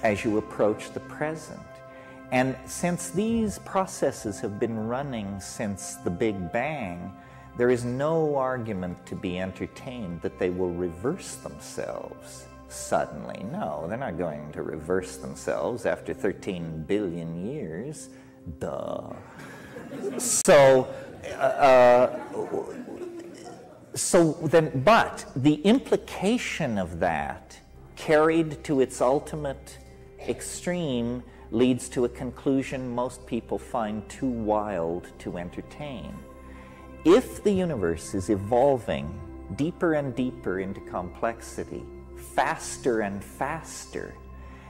Speaker 13: as you approach the present. And since these processes have been running since the Big Bang, there is no argument to be entertained that they will reverse themselves suddenly. No, they're not going to reverse themselves after 13 billion years. Duh. So but the implication of that, carried to its ultimate extreme, leads to a conclusion most people find too wild to entertain. If the universe is evolving deeper and deeper into complexity, faster and faster,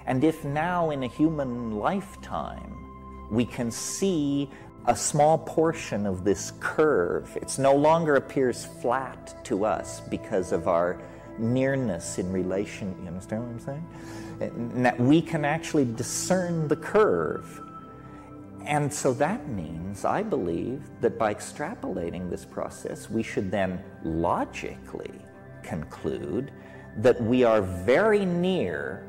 Speaker 13: and if now in a human lifetime we can see a small portion of this curve, it no longer appears flat to us because of our nearness in relation, you understand what I'm saying? We can actually discern the curve. And so that means, I believe, that by extrapolating this process, we should then logically conclude that we are very near,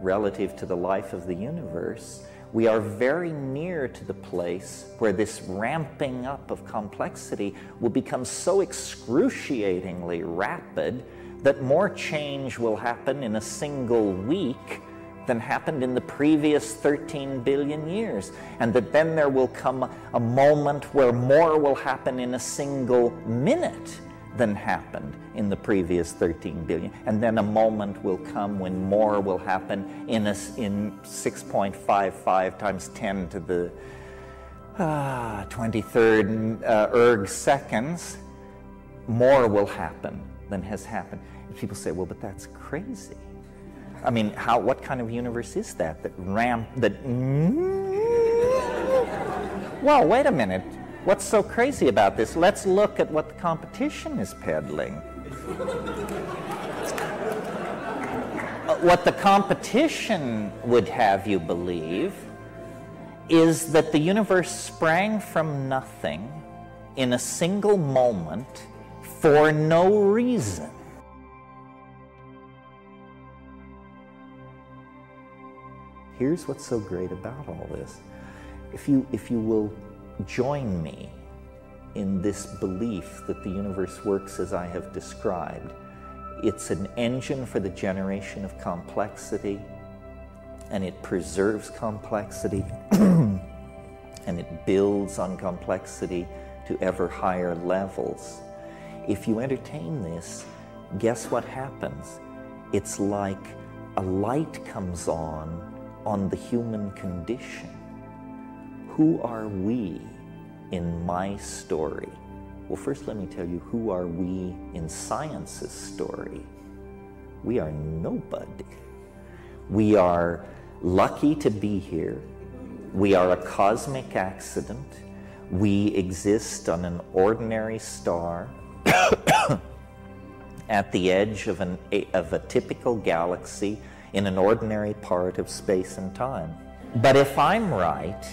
Speaker 13: relative to the life of the universe, we are very near to the place where this ramping up of complexity will become so excruciatingly rapid that more change will happen in a single week than happened in the previous 13 billion years. And that then there will come a moment where more will happen in a single minute than happened in the previous 13 billion. And then a moment will come when more will happen in 6.55 times 10 to the 23rd erg seconds. More will happen than has happened. And people say, well, but that's crazy. I mean, what kind of universe is that? Well, wait a minute. What's so crazy about this? Let's look at what the competition is peddling. What the competition would have you believe is that the universe sprang from nothing in a single moment for no reason. Here's what's so great about all this. If you will join me in this belief that the universe works as I have described, it's an engine for the generation of complexity. and it preserves complexity and it builds on complexity to ever higher levels. If you entertain this, guess what happens? It's like a light comes on the human condition. Who are we in my story? Well, first let me tell you, who are we in science's story? We are nobody. We are lucky to be here. We are a cosmic accident. We exist on an ordinary star at the edge of a typical galaxy in an ordinary part of space and time. But if I'm right,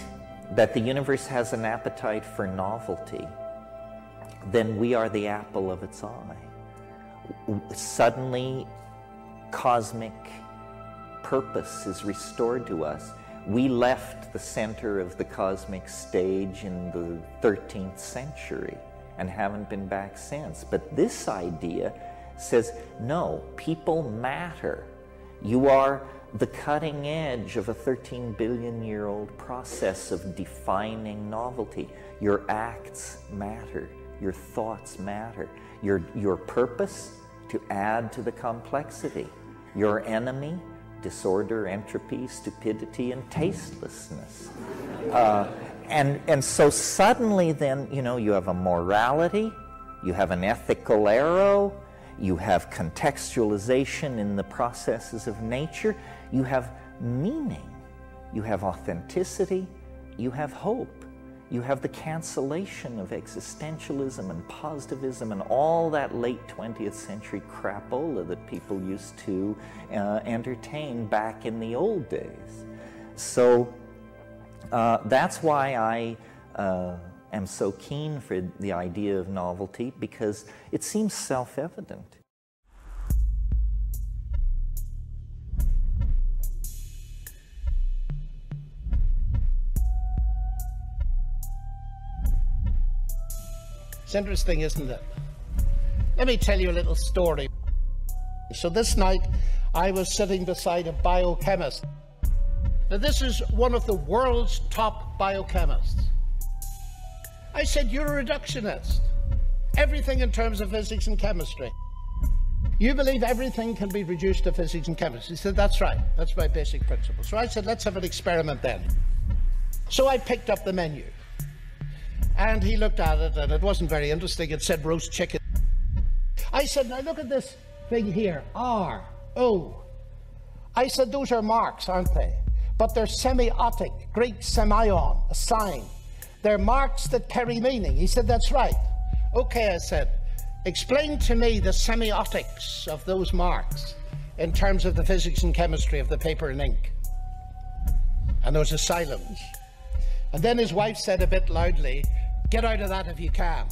Speaker 13: that the universe has an appetite for novelty, then we are the apple of its eye. Suddenly, cosmic purpose is restored to us. We left the center of the cosmic stage in the 13th century and haven't been back since. But this idea says, no, people matter. You are the cutting edge of a 13 billion year old process of defining novelty. Your acts matter. Your thoughts matter. Your purpose, to add to the complexity. Your enemy, disorder, entropy, stupidity, and tastelessness. And so suddenly then, you know, you have a morality, you have an ethical arrow, you have contextualization in the processes of nature, you have meaning, you have authenticity, you have hope. You have the cancellation of existentialism and positivism and all that late 20th century crapola that people used to entertain back in the old days. So that's why I am so keen for the idea of novelty, because it seems self-evident.
Speaker 11: It's interesting, isn't it? Let me tell you a little story. So this night, I was sitting beside a biochemist. Now, this is one of the world's top biochemists. I said, you're a reductionist. Everything in terms of physics and chemistry. You believe everything can be reduced to physics and chemistry. He said, that's right. That's my basic principle. So I said, let's have an experiment then. So I picked up the menu. And he looked at it, and it wasn't very interesting. It said roast chicken. I said, now look at this thing here, R, O. I said, those are marks, aren't they? But they're semiotic, Greek semeion, a sign. They're marks that carry meaning. He said, that's right. Okay, I said, explain to me the semiotics of those marks in terms of the physics and chemistry of the paper and ink. And there was a silence. And then his wife said a bit loudly, get out of that if you can.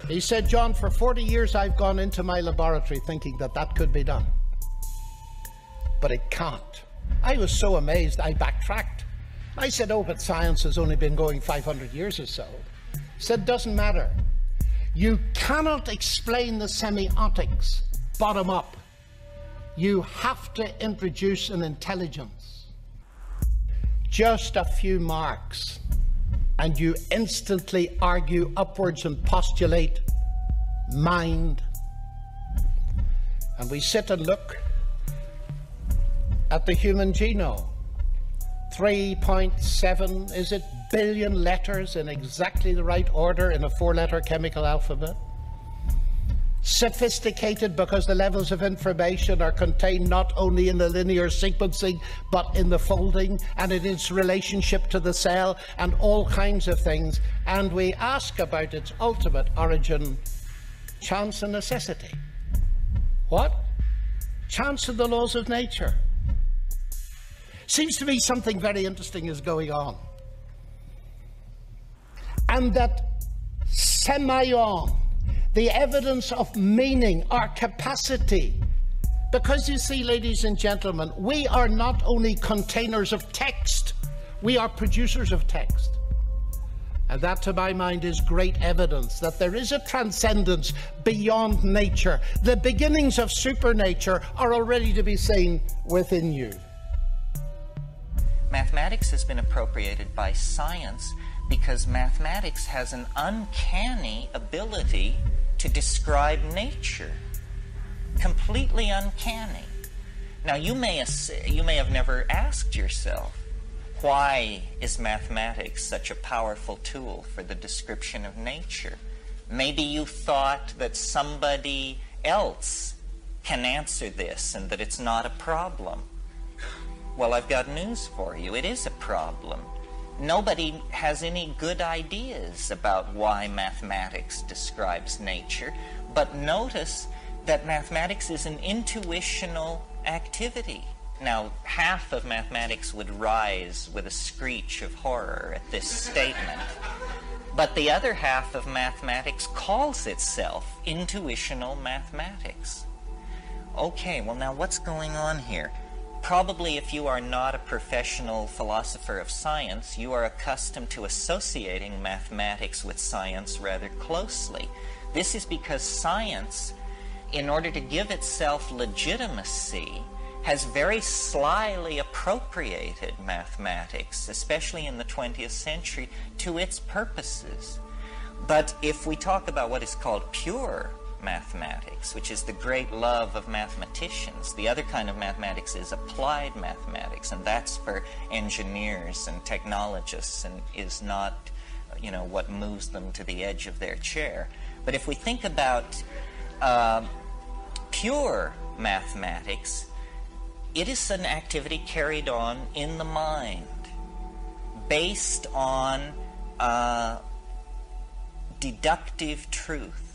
Speaker 11: He said, John, for 40 years I've gone into my laboratory thinking that that could be done. But it can't. I was so amazed I backtracked. I said, oh, but science has only been going 500 years or so. He said, doesn't matter. You cannot explain the semiotics bottom up. You have to introduce an intelligence. Just a few marks, and you instantly argue upwards and postulate mind. And we sit and look at the human genome. 3.7, is it, billion letters in exactly the right order in a 4-letter chemical alphabet. Sophisticated because the levels of information are contained not only in the linear sequencing, but in the folding and in its relationship to the cell and all kinds of things. And we ask about its ultimate origin, chance and necessity. What? Chance and the laws of nature. Seems to me something very interesting is going on. And that semeion, the evidence of meaning, our capacity. Because you see, ladies and gentlemen, we are not only containers of text, we are producers of text. And that, to my mind, is great evidence that there is a transcendence beyond nature. The beginnings of supernature are already to be seen within you.
Speaker 21: Mathematics has been appropriated by science because mathematics has an uncanny ability to describe nature. Completely uncanny. Now, you may have never asked yourself, why is mathematics such a powerful tool for the description of nature? Maybe you thought that somebody else can answer this and that it's not a problem. Well, I've got news for you. It is a problem. Nobody has any good ideas about why mathematics describes nature, but notice that mathematics is an intuitional activity. Now, half of mathematics would rise with a screech of horror at this statement, but the other half of mathematics calls itself intuitional mathematics. Okay, well now what's going on here? Probably if you are not a professional philosopher of science, you are accustomed to associating mathematics with science rather closely. This is because science, in order to give itself legitimacy, has very slyly appropriated mathematics, especially in the 20th century, to its purposes. But if we talk about what is called pure mathematics, which is the great love of mathematicians, the other kind of mathematics is applied mathematics, and that's for engineers and technologists and is not, what moves them to the edge of their chair. But if we think about pure mathematics, it is an activity carried on in the mind, based on deductive truth.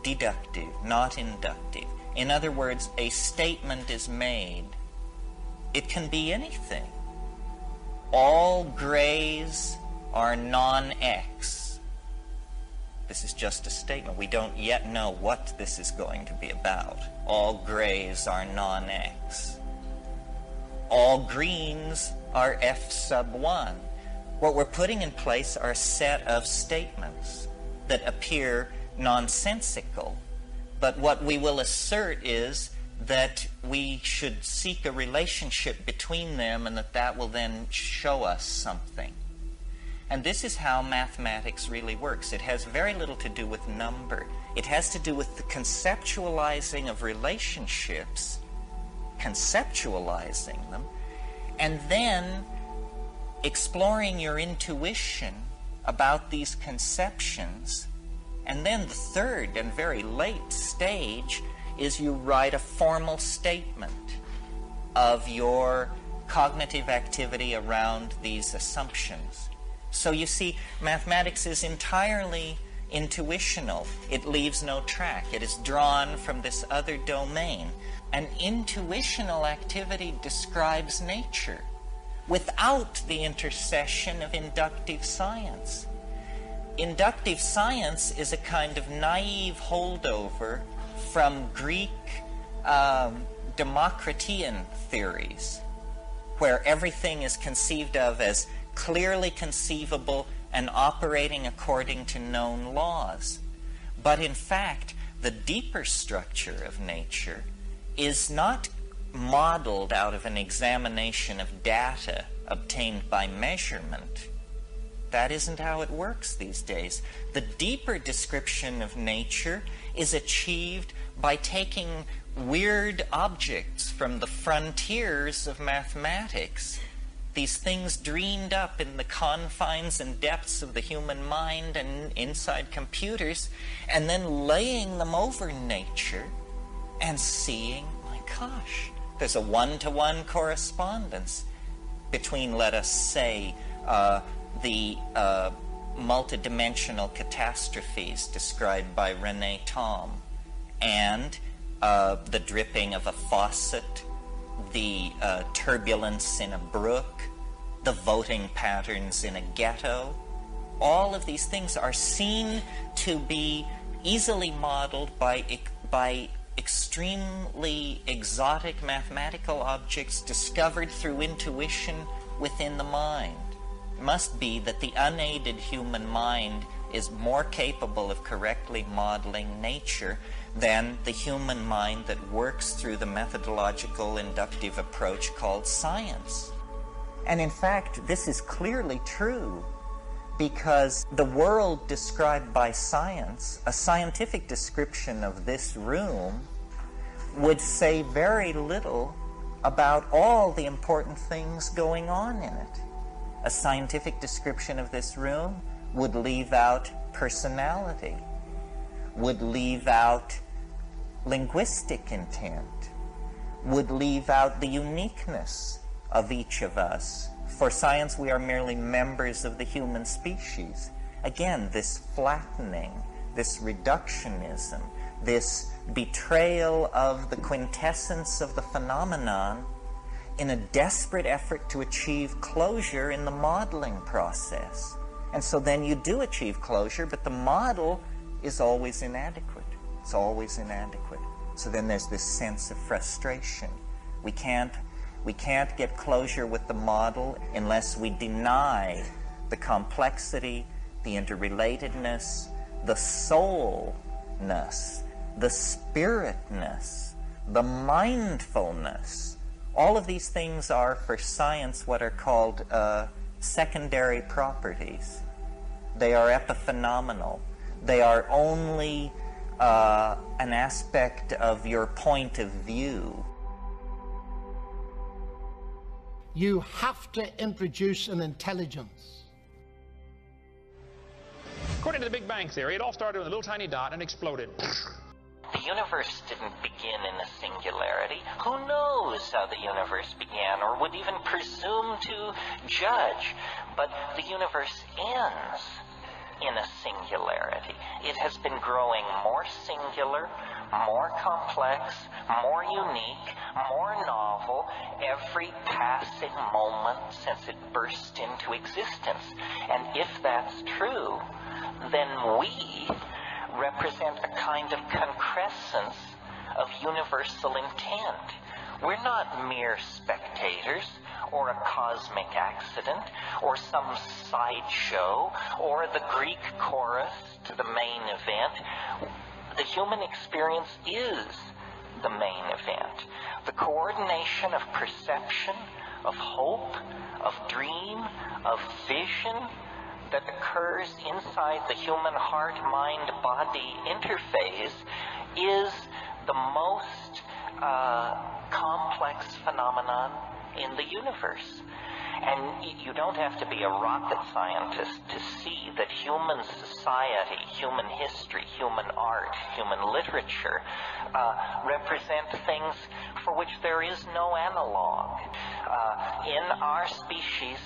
Speaker 21: Deductive, not inductive. In other words, a statement is made. It can be anything. All grays are non-X. This is just a statement. We don't yet know what this is going to be about. All grays are non-X. All greens are F sub 1. What we're putting in place are a set of statements that appear nonsensical. But what we will assert is that we should seek a relationship between them and that will then show us something. And this is how mathematics really works. It has very little to do with number. It has to do with the conceptualizing of relationships, conceptualizing them, and then exploring your intuition about these conceptions. And then the third and very late stage is you write a formal statement of your cognitive activity around these assumptions. So you see, mathematics is entirely intuitional. It leaves no track. It is drawn from this other domain. An intuitional activity describes nature without the intercession of inductive science. Inductive science is a kind of naive holdover from Greek Democritean theories, where everything is conceived of as clearly conceivable and operating according to known laws. But in fact, the deeper structure of nature is not modeled out of an examination of data obtained by measurement. That isn't how it works these days. The deeper description of nature is achieved by taking weird objects from the frontiers of mathematics, these things dreamed up in the confines and depths of the human mind and inside computers, and then laying them over nature and seeing, my gosh, there's a one-to-one correspondence between, let us say, the multidimensional catastrophes described by René Thom and the dripping of a faucet, the turbulence in a brook, the voting patterns in a ghetto. All of these things are seen to be easily modeled by extremely exotic mathematical objects discovered through intuition within the mind.
Speaker 13: must be that the unaided human mind is more capable of correctly modeling nature than the human mind that works through the methodological inductive approach called science. And in fact, this is clearly true, because the world described by science, a scientific description of this room, would say very little about all the important things going on in it. A scientific description of this room would leave out personality, would leave out linguistic intent, would leave out the uniqueness of each of us. For science, we are merely members of the human species. Again, this flattening, this reductionism, this betrayal of the quintessence of the phenomenon in a desperate effort to achieve closure in the modeling process. And so then you do achieve closure, but the model is always inadequate. It's always inadequate. So then there's this sense of frustration. We can't get closure with the model unless we deny the complexity, the interrelatedness, the soulness, the spiritness, the mindfulness. All of these things are, for science, what are called secondary properties. They are epiphenomenal. They are only an aspect of your point of view.
Speaker 11: You have to introduce an intelligence.
Speaker 2: According to the Big Bang Theory, it all started with a little tiny dot and exploded.
Speaker 21: The universe didn't begin in a singularity. Who knows how the universe began, or would even presume to judge? But the universe ends in a singularity. It has been growing more singular, more complex, more unique, more novel every passing moment since it burst into existence. And if that's true, then we represent a kind of concrescence of universal intent. We're not mere spectators, or a cosmic accident, or some sideshow, or the Greek chorus to the main event. The human experience is the main event. The coordination of perception, of hope, of dream, of vision that occurs inside the human heart-mind-body interface is the most complex phenomenon in the universe. And you don't have to be a rocket scientist to see that human society, human history, human art, human literature represent things for which there is no analog. In our species,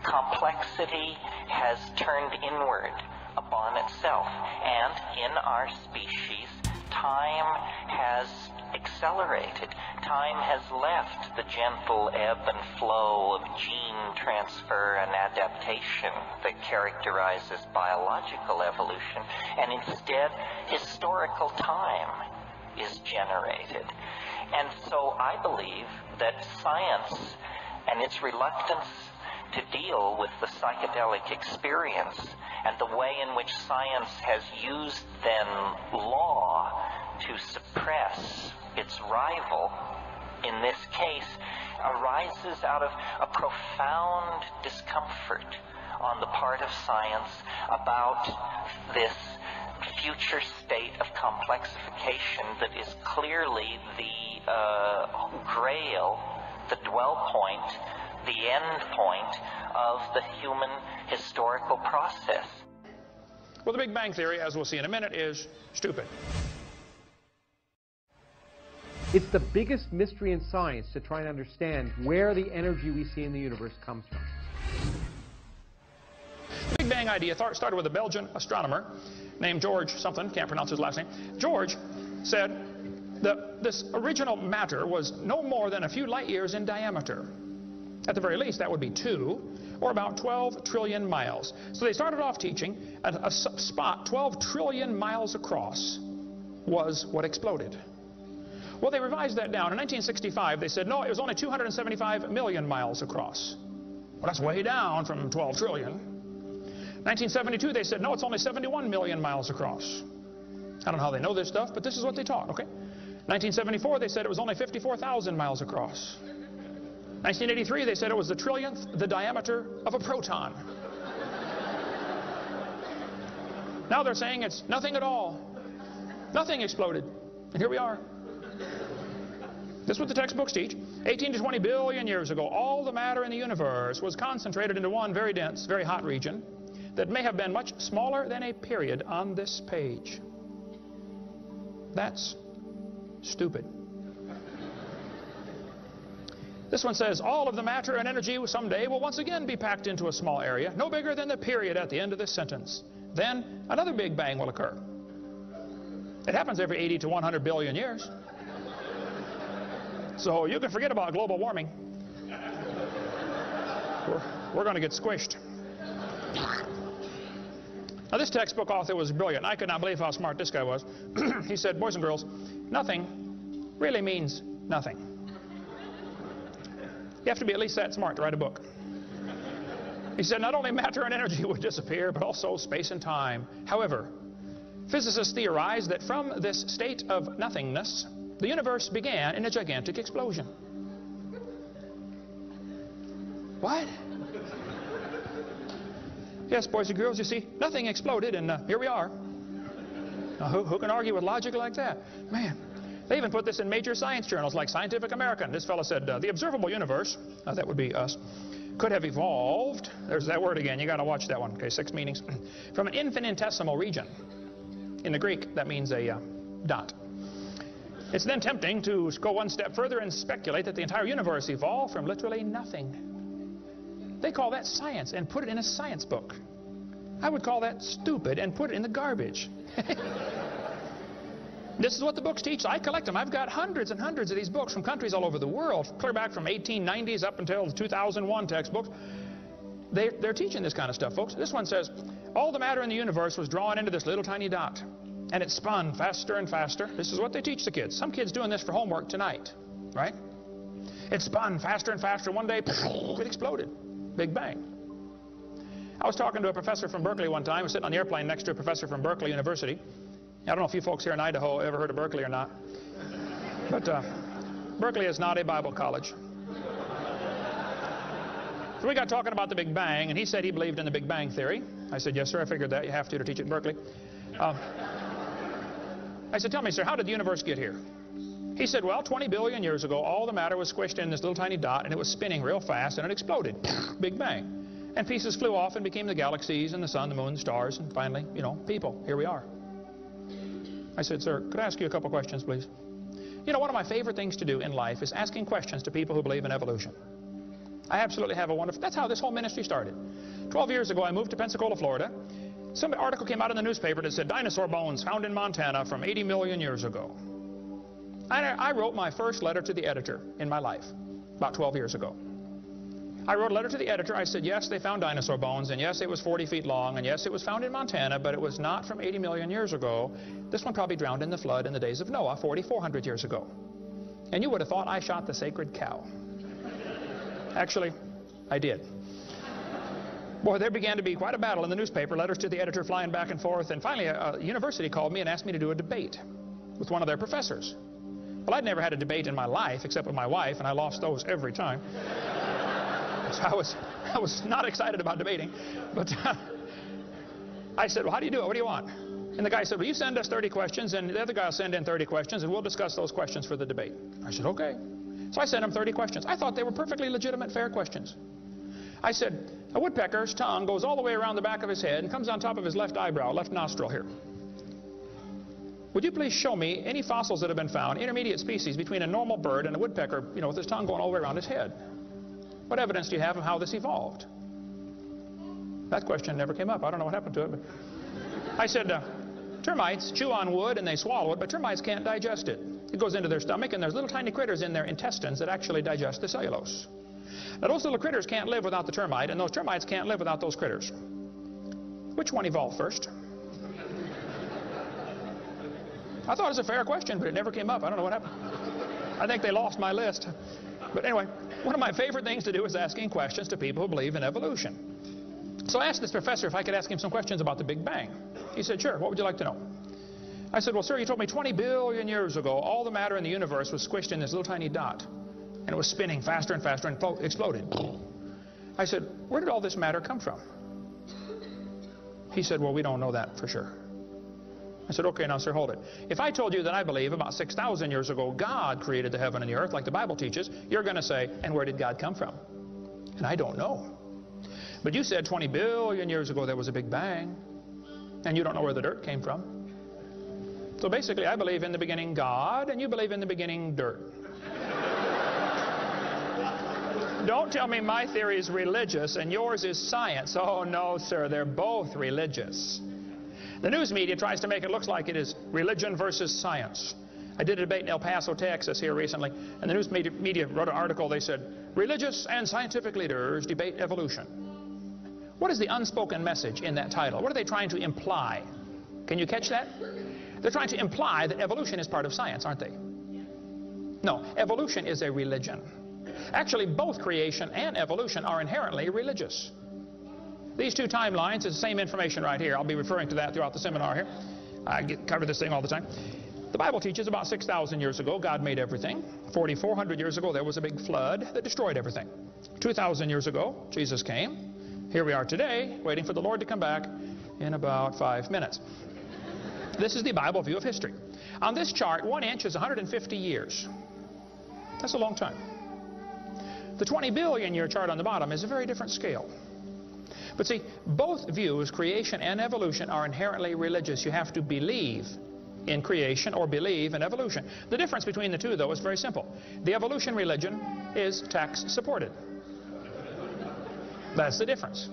Speaker 21: complexity has turned inward upon itself, and in our species, time has accelerated. Time has left the gentle ebb and flow of gene transfer and adaptation that characterizes biological evolution, and instead, historical time is generated. And so I believe that science and its reluctance to deal with the psychedelic experience and the way in which science has used then law to suppress its rival, in this case, arises out of a profound discomfort on the part of science about this future state of complexification that is clearly the grail, the dwell point, the end point of the human historical process.
Speaker 2: Well, the Big Bang Theory, as we'll see in a minute, is stupid.
Speaker 5: It's the biggest mystery in science to try and understand where the energy we see in the universe comes from.
Speaker 2: The Big Bang idea started with a Belgian astronomer named George something, can't pronounce his last name. George said that this original matter was no more than a few light years in diameter. At the very least, that would be 2, or about 12 trillion miles. So they started off teaching a spot 12 trillion miles across was what exploded. Well, they revised that down. In 1965, they said, no, it was only 275 million miles across. Well, that's way down from 12 trillion. 1972, they said, no, it's only 71 million miles across. I don't know how they know this stuff, but this is what they taught, okay? 1974, they said it was only 54,000 miles across. 1983, they said it was the trillionth the diameter of a proton. Now they're saying it's nothing at all. Nothing exploded. And here we are. This is what the textbooks teach. 18 to 20 billion years ago, all the matter in the universe was concentrated into one very dense, very hot region that may have been much smaller than a period on this page. That's stupid. This one says, all of the matter and energy someday will once again be packed into a small area, no bigger than the period at the end of this sentence. Then another Big Bang will occur. It happens every 80 to 100 billion years. So you can forget about global warming. We're going to get squished. Now this textbook author was brilliant. I could not believe how smart this guy was. He said, boys and girls, nothing really means nothing. You have to be at least that smart to write a book. He said not only matter and energy would disappear, but also space and time. However, physicists theorize that from this state of nothingness, the universe began in a gigantic explosion. What? Yes, boys and girls, you see, nothing exploded, and here we are. Now, who can argue with logic like that? Man, they even put this in major science journals like Scientific American. This fellow said, the observable universe, that would be us, could have evolved, there's that word again, you got to watch that one, okay, 6 meanings, from an infinitesimal region. In the Greek, that means a dot. It's then tempting to go one step further and speculate that the entire universe evolved from literally nothing. They call that science and put it in a science book. I would call that stupid and put it in the garbage. This is what the books teach. I collect them. I've got hundreds and hundreds of these books from countries all over the world, clear back from 1890s up until the 2001 textbooks. They're teaching this kind of stuff, folks. This one says, all the matter in the universe was drawn into this little tiny dot, and it spun faster and faster. This is what they teach the kids. Some kids doing this for homework tonight, right? It spun faster and faster. One day, it exploded. Big Bang. I was talking to a professor from Berkeley one time. I was sitting on the airplane next to a professor from Berkeley University. I don't know if you folks here in Idaho ever heard of Berkeley or not. But Berkeley is not a Bible college. So we got talking about the Big Bang, and he said he believed in the Big Bang theory. I said, yes, sir, I figured that. You have to teach it at Berkeley. I said, tell me, sir, how did the universe get here? He said, well, 20 billion years ago, all the matter was squished in this little tiny dot, and it was spinning real fast, and it exploded. Big Bang. And pieces flew off and became the galaxies and the sun, the moon, the stars, and finally, you know, people. Here we are. I said, sir, could I ask you a couple questions, please? You know, one of my favorite things to do in life is asking questions to people who believe in evolution. I absolutely have a wonderful... That's how this whole ministry started. 12 years ago, I moved to Pensacola, Florida. Some article came out in the newspaper that said, dinosaur bones found in Montana from 80 million years ago. I wrote my first letter to the editor in my life, about 12 years ago. I wrote a letter to the editor. I said, yes, they found dinosaur bones, and yes, it was 40 feet long, and yes, it was found in Montana, but it was not from 80 million years ago. This one probably drowned in the flood in the days of Noah, 4,400 years ago. And you would have thought I shot the sacred cow. Actually, I did. Boy, there began to be quite a battle in the newspaper, letters to the editor flying back and forth, and finally a university called me and asked me to do a debate with one of their professors. Well, I'd never had a debate in my life except with my wife, and I lost those every time. So I was not excited about debating, but I said, well, how do you do it? What do you want? And the guy said, well, you send us 30 questions, and the other guy will send in 30 questions, and we'll discuss those questions for the debate. I said, okay. So I sent him 30 questions. I thought they were perfectly legitimate, fair questions. I said, a woodpecker's tongue goes all the way around the back of his head and comes on top of his left eyebrow, left nostril here. Would you please show me any fossils that have been found, intermediate species between a normal bird and a woodpecker, you know, with his tongue going all the way around his head? What evidence do you have of how this evolved? That question never came up. I don't know what happened to it. But I said, termites chew on wood and they swallow it, but termites can't digest it. It goes into their stomach, and there's little tiny critters in their intestines that actually digest the cellulose. Now, those little critters can't live without the termite, and those termites can't live without those critters. Which one evolved first? I thought it was a fair question, but it never came up. I don't know what happened. I think they lost my list. But anyway, one of my favorite things to do is asking questions to people who believe in evolution. So I asked this professor if I could ask him some questions about the Big Bang. He said, sure, what would you like to know? I said, well, sir, you told me 20 billion years ago all the matter in the universe was squished in this little tiny dot. And it was spinning faster and faster and exploded. I said, where did all this matter come from? He said, well, we don't know that for sure. I said, okay, now, sir, hold it. If I told you that I believe about 6,000 years ago God created the heaven and the earth like the Bible teaches, you're going to say, and where did God come from? And I don't know. But you said 20 billion years ago there was a Big Bang, and you don't know where the dirt came from. So basically, I believe in the beginning God, and you believe in the beginning dirt. Don't tell me my theory is religious and yours is science. Oh, no, sir, they're both religious. The news media tries to make it look like it is religion versus science. I did a debate in El Paso, Texas here recently, and the news media wrote an article. They said, religious and scientific leaders debate evolution. What is the unspoken message in that title? What are they trying to imply? Can you catch that? They're trying to imply that evolution is part of science, aren't they? No, evolution is a religion. Actually, both creation and evolution are inherently religious. These two timelines is the same information right here. I'll be referring to that throughout the seminar here. I cover this thing all the time. The Bible teaches about 6,000 years ago God made everything. 4,400 years ago there was a big flood that destroyed everything. 2,000 years ago Jesus came. Here we are today waiting for the Lord to come back in about 5 minutes. This is the Bible view of history. On this chart, 1 inch is 150 years. That's a long time. The 20 billion year chart on the bottom is a very different scale. But see, both views, creation and evolution, are inherently religious. You have to believe in creation or believe in evolution. The difference between the two, though, is very simple. The evolution religion is tax supported. That's the difference.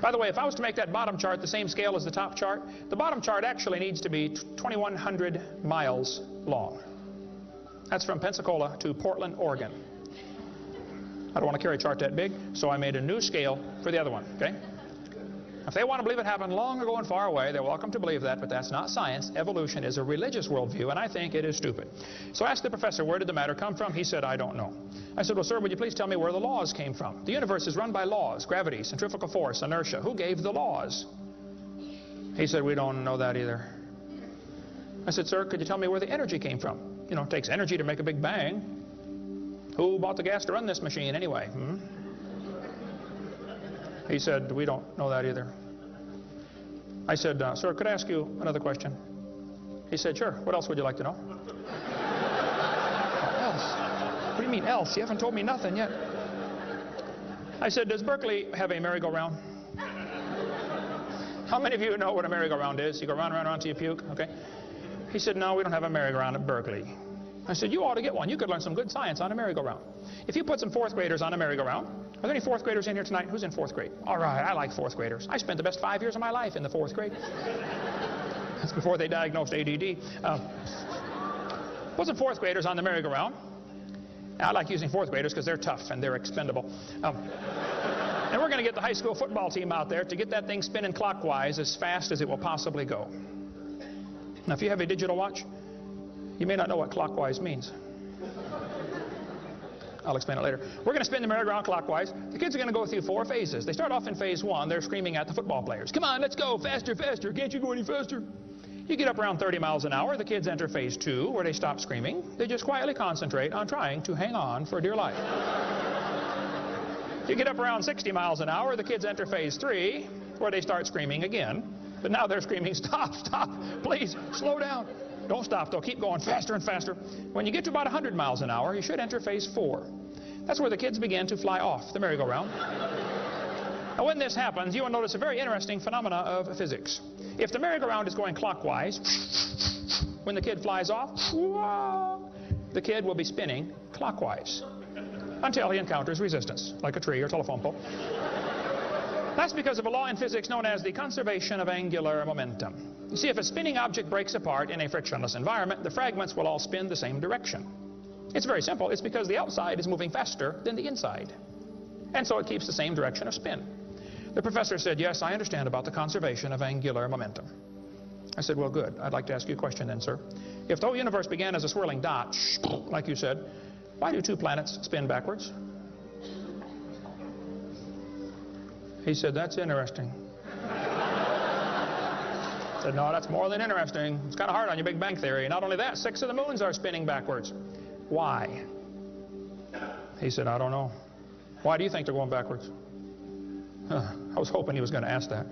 Speaker 2: By the way, if I was to make that bottom chart the same scale as the top chart, the bottom chart actually needs to be 2,100 miles long. That's from Pensacola to Portland, Oregon. I don't want to carry a chart that big, so I made a new scale for the other one, okay? If they want to believe it happened long ago and far away, they're welcome to believe that, but that's not science. Evolution is a religious worldview, and I think it is stupid. So I asked the professor, where did the matter come from? He said, I don't know. I said, well, sir, would you please tell me where the laws came from? The universe is run by laws, gravity, centrifugal force, inertia. Who gave the laws? He said, we don't know that either. I said, sir, could you tell me where the energy came from? You know, it takes energy to make a big bang. Who bought the gas to run this machine anyway? He said, we don't know that either. I said, sir, could I ask you another question? He said, sure. What else would you like to know? Else? What do you mean else? You haven't told me nothing yet. I said, does Berkeley have a merry-go-round? How many of you know what a merry-go-round is? You go round and round till you puke, okay? He said, no, we don't have a merry-go-round at Berkeley. I said, you ought to get one. You could learn some good science on a merry-go-round. If you put some fourth graders on a merry-go-round, are there any fourth graders in here tonight? Who's in fourth grade? All right, I like fourth graders. I spent the best 5 years of my life in the fourth grade. That's before they diagnosed ADD. Put some fourth graders on the merry-go-round. I like using fourth graders because they're tough and they're expendable. And we're going to get the high school football team out there to get that thing spinning clockwise as fast as it will possibly go. Now, if you have a digital watch, you may not know what clockwise means. I'll explain it later. We're going to spin the merry-go-round clockwise. The kids are going to go through 4 phases. They start off in phase 1. They're screaming at the football players. Come on, let's go. Faster, faster. Can't you go any faster? You get up around 30 miles an hour. The kids enter phase 2, where they stop screaming. They just quietly concentrate on trying to hang on for dear life. You get up around 60 miles an hour. The kids enter phase 3, where they start screaming again. But now they're screaming, stop, stop, please, slow down. Don't stop, though. Keep going faster and faster. When you get to about 100 miles an hour, you should enter phase 4. That's where the kids begin to fly off the merry-go-round. Now, when this happens, you will notice a very interesting phenomena of physics. If the merry-go-round is going clockwise, when the kid flies off, the kid will be spinning clockwise until he encounters resistance, like a tree or telephone pole. That's because of a law in physics known as the conservation of angular momentum. You see, if a spinning object breaks apart in a frictionless environment, the fragments will all spin the same direction. It's very simple. It's because the outside is moving faster than the inside. And so it keeps the same direction of spin. The professor said, yes, I understand about the conservation of angular momentum. I said, well, good. I'd like to ask you a question then, sir. If the whole universe began as a swirling dot, like you said, Why do 2 planets spin backwards? He said, that's interesting. I said, no, that's more than interesting. It's kind of hard on your Big Bang Theory. Not only that, 6 of the moons are spinning backwards. Why? He said, I don't know. Why do you think they're going backwards? I was hoping he was going to ask that.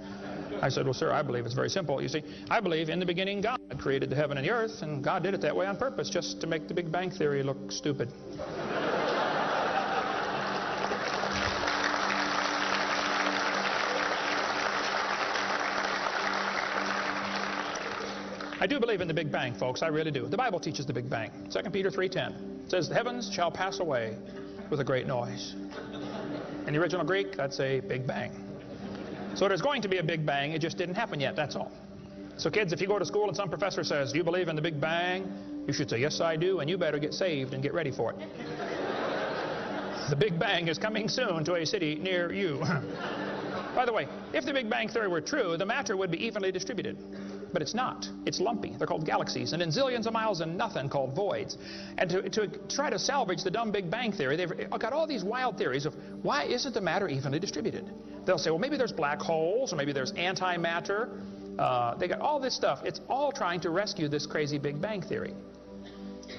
Speaker 2: I said, well, sir, I believe it's very simple. You see, I believe in the beginning God created the heaven and the earth, and God did it that way on purpose, just to make the Big Bang Theory look stupid. I do believe in the Big Bang, folks. I really do. The Bible teaches the Big Bang. 2 Peter 3:10. It says, the heavens shall pass away with a great noise. In the original Greek, that's a Big Bang. So there's going to be a Big Bang. It just didn't happen yet, that's all. So kids, if you go to school and some professor says, do you believe in the Big Bang? You should say, yes, I do, and you better get saved and get ready for it. The Big Bang is coming soon to a city near you. By the way, if the Big Bang Theory were true, the matter would be evenly distributed. But it's not. It's lumpy. They're called galaxies, and in zillions of miles and nothing called voids. And to try to salvage the dumb Big Bang Theory, they've got all these wild theories of why isn't the matter evenly distributed? They'll say, well, maybe there's black holes, or maybe there's antimatter. They got all this stuff. It's all trying to rescue this crazy Big Bang Theory.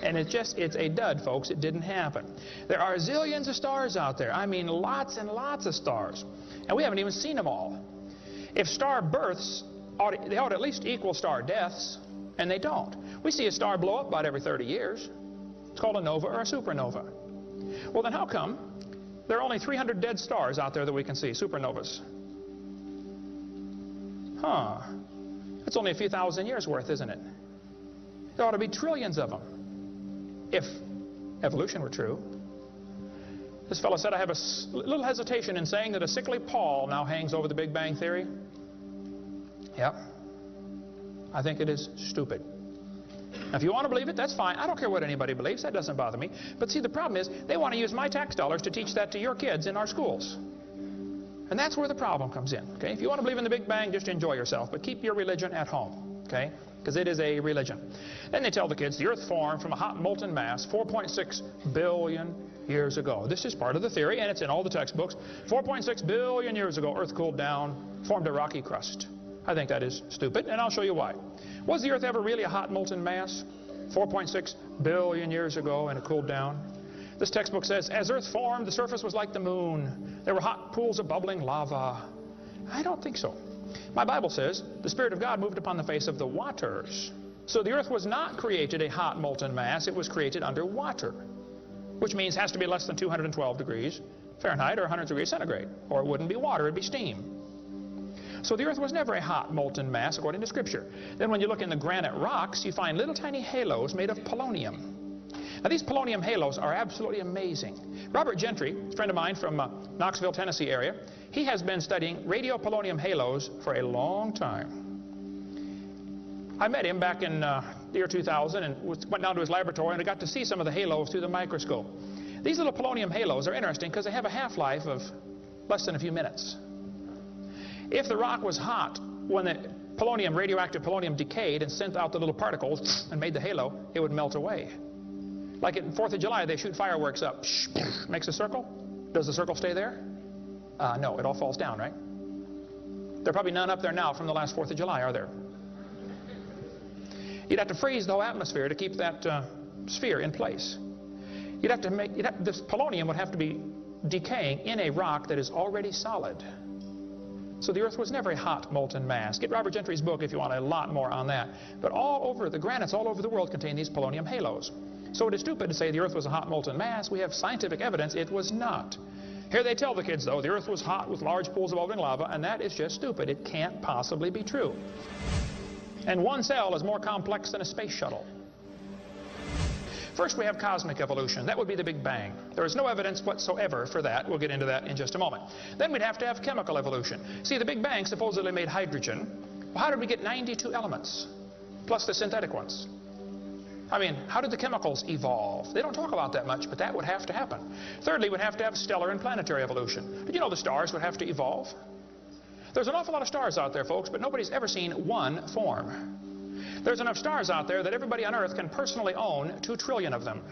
Speaker 2: And it's a dud, folks. It didn't happen. There are zillions of stars out there. I mean, lots and lots of stars. And we haven't even seen them all. If star births, they ought to at least equal star deaths, and they don't. We see a star blow up about every 30 years. It's called a nova or a supernova. Well, then how come there are only 300 dead stars out there that we can see, supernovas? Huh. That's only a few thousand years worth, isn't it? There ought to be trillions of them, if evolution were true. This fellow said, I have a little hesitation in saying that a sickly pall now hangs over the Big Bang Theory. Yep. I think it is stupid. Now, if you want to believe it, that's fine. I don't care what anybody believes. That doesn't bother me. But see, the problem is they want to use my tax dollars to teach that to your kids in our schools. And that's where the problem comes in. Okay? If you want to believe in the Big Bang, just enjoy yourself. But keep your religion at home. Okay? Because it is a religion. Then they tell the kids the Earth formed from a hot molten mass 4.6 billion years ago. This is part of the theory, and it's in all the textbooks. 4.6 billion years ago, Earth cooled down, formed a rocky crust. I think that is stupid, and I'll show you why. Was the Earth ever really a hot molten mass 4.6 billion years ago, and it cooled down? This textbook says, as Earth formed, the surface was like the moon. There were hot pools of bubbling lava. I don't think so. My Bible says the Spirit of God moved upon the face of the waters. So the Earth was not created a hot molten mass. It was created under water, which means it has to be less than 212 degrees Fahrenheit or 100 degrees centigrade, or it wouldn't be water, it'd be steam. So the Earth was never a hot molten mass according to Scripture. Then when you look in the granite rocks, you find little tiny halos made of polonium. Now these polonium halos are absolutely amazing. Robert Gentry, a friend of mine from Knoxville, Tennessee area, he has been studying radiopolonium halos for a long time. I met him back in the year 2000 and went down to his laboratory, and I got to see some of the halos through the microscope. These little polonium halos are interesting because they have a half-life of less than a few minutes. If the rock was hot, when the polonium, radioactive polonium, decayed and sent out the little particles and made the halo, it would melt away. Like at 4th of July, they shoot fireworks up. Makes a circle. Does the circle stay there? No, it all falls down, right? There are probably none up there now from the last 4th of July, are there? You'd have to freeze the whole atmosphere to keep that sphere in place. This polonium would have to be decaying in a rock that is already solid. So the Earth was never a hot molten mass. Get Robert Gentry's book if you want a lot more on that. But all over, the granites all over the world contain these polonium halos. So it is stupid to say the Earth was a hot molten mass. We have scientific evidence it was not. Here they tell the kids, though, the Earth was hot with large pools of bubbling lava, and that is just stupid. It can't possibly be true. And one cell is more complex than a space shuttle. First, we have cosmic evolution. That would be the Big Bang. There is no evidence whatsoever for that. We'll get into that in just a moment. Then we'd have to have chemical evolution. See, the Big Bang supposedly made hydrogen. Well, how did we get 92 elements, plus the synthetic ones? I mean, how did the chemicals evolve? They don't talk about that much, but that would have to happen. Thirdly, we'd have to have stellar and planetary evolution. Did you know the stars would have to evolve? There's an awful lot of stars out there, folks, but nobody's ever seen one form. There's enough stars out there that everybody on Earth can personally own 2 trillion of them.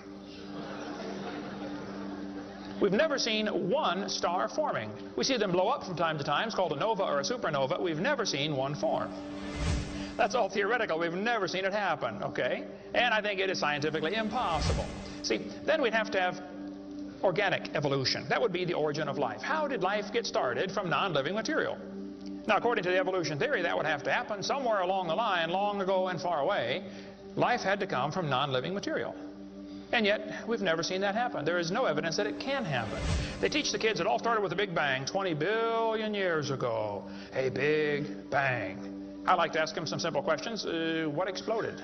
Speaker 2: we've never seen one star forming. We see them blow up from time to time. It's called a nova or a supernova. We've never seen one form. That's all theoretical. We've never seen it happen, okay? And I think it is scientifically impossible. See, then we'd have to have organic evolution. That would be the origin of life. How did life get started from non-living material? Now, according to the evolution theory, that would have to happen somewhere along the line, long ago and far away. Life had to come from non-living material. And yet, we've never seen that happen. There is no evidence that it can happen. They teach the kids it all started with a Big Bang 20 billion years ago. A Big Bang. I like to ask them some simple questions. What exploded?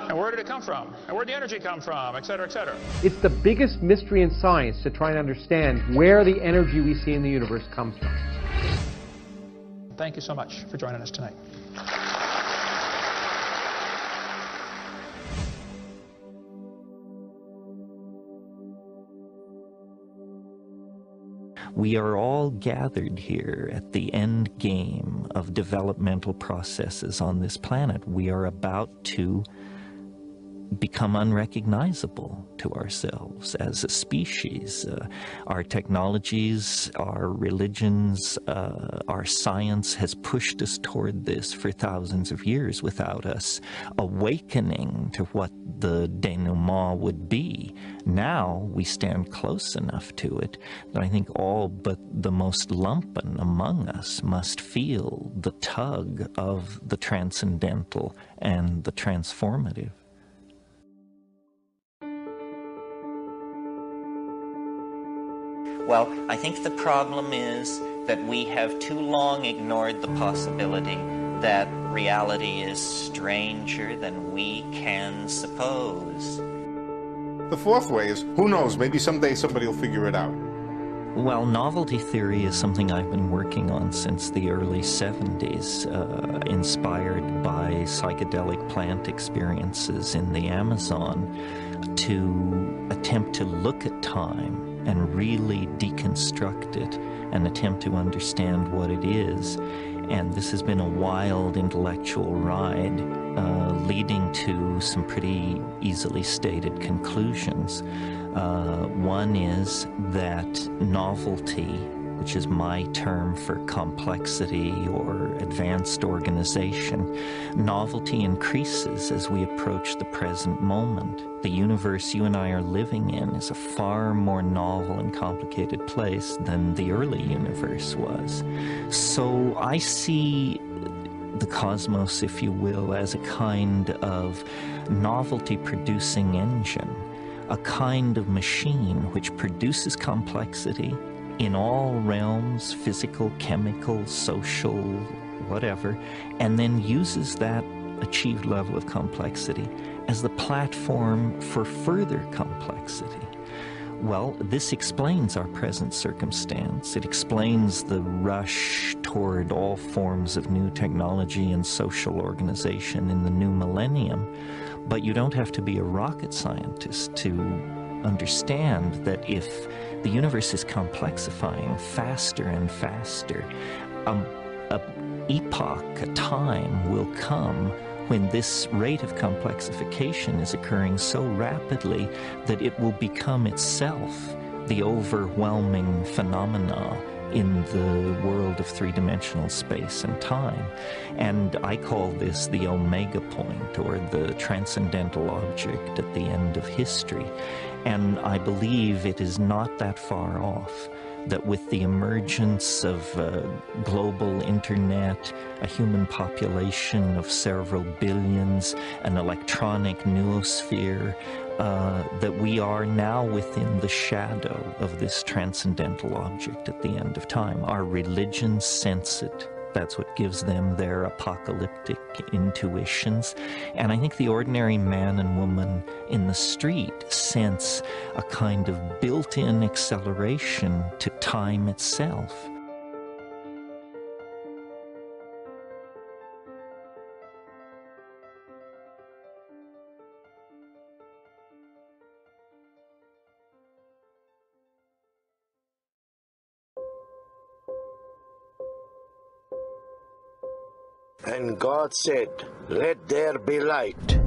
Speaker 2: And where did it come from? And where did the energy come from? Et cetera, et cetera.
Speaker 5: It's the biggest mystery in science to try and understand where the energy we see in the universe comes from.
Speaker 2: Thank you so much for joining us tonight.
Speaker 13: We are all gathered here at the end game of developmental processes on this planet. We are about to become unrecognizable to ourselves as a species. Our technologies, our religions, our science has pushed us toward this for thousands of years without us awakening to what the denouement would be. Now we stand close enough to it that I think all but the most lumpen among us must feel the tug of the transcendental and the transformative. Well, I think the problem is that we have too long ignored the possibility that reality is stranger than we can suppose.
Speaker 14: The fourth way is, who knows, maybe someday somebody will figure it out.
Speaker 13: Well, novelty theory is something I've been working on since the early 70s, inspired by psychedelic plant experiences in the Amazon, to attempt to look at time and really deconstruct it and attempt to understand what it is. And this has been a wild intellectual ride, leading to some pretty easily stated conclusions. One is that novelty, which is my term for complexity or advanced organization, novelty increases as we approach the present moment. The universe you and I are living in is a far more novel and complicated place than the early universe was. So I see the cosmos, if you will, as a kind of novelty-producing engine, a kind of machine which produces complexity in all realms, physical, chemical, social, whatever, and then uses that achieved level of complexity as the platform for further complexity. Well, this explains our present circumstance. It explains the rush toward all forms of new technology and social organization in the new millennium. But you don't have to be a rocket scientist to understand that if the universe is complexifying faster and faster, an epoch, a time will come when this rate of complexification is occurring so rapidly that it will become itself the overwhelming phenomena in the world of three-dimensional space and time. And I call this the omega point, or the transcendental object at the end of history. And I believe it is not that far off, that with the emergence of global internet, a human population of several billions, an electronic noosphere, that we are now within the shadow of this transcendental object at the end of time. Our religions sense it. That's what gives them their apocalyptic intuitions. And I think the ordinary man and woman in the street sense a kind of built-in acceleration to time itself.
Speaker 15: And God said, "Let there be light."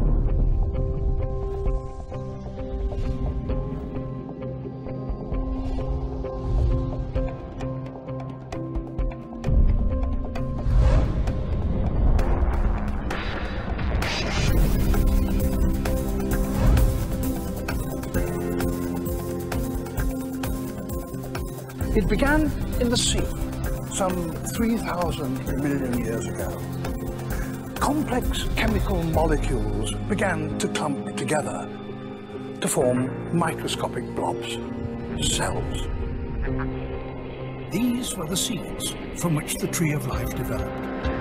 Speaker 15: It began in the sea, some 3,000 million years ago. Complex chemical molecules began to clump together to form microscopic blobs, cells. These were the seeds from which the tree of life developed.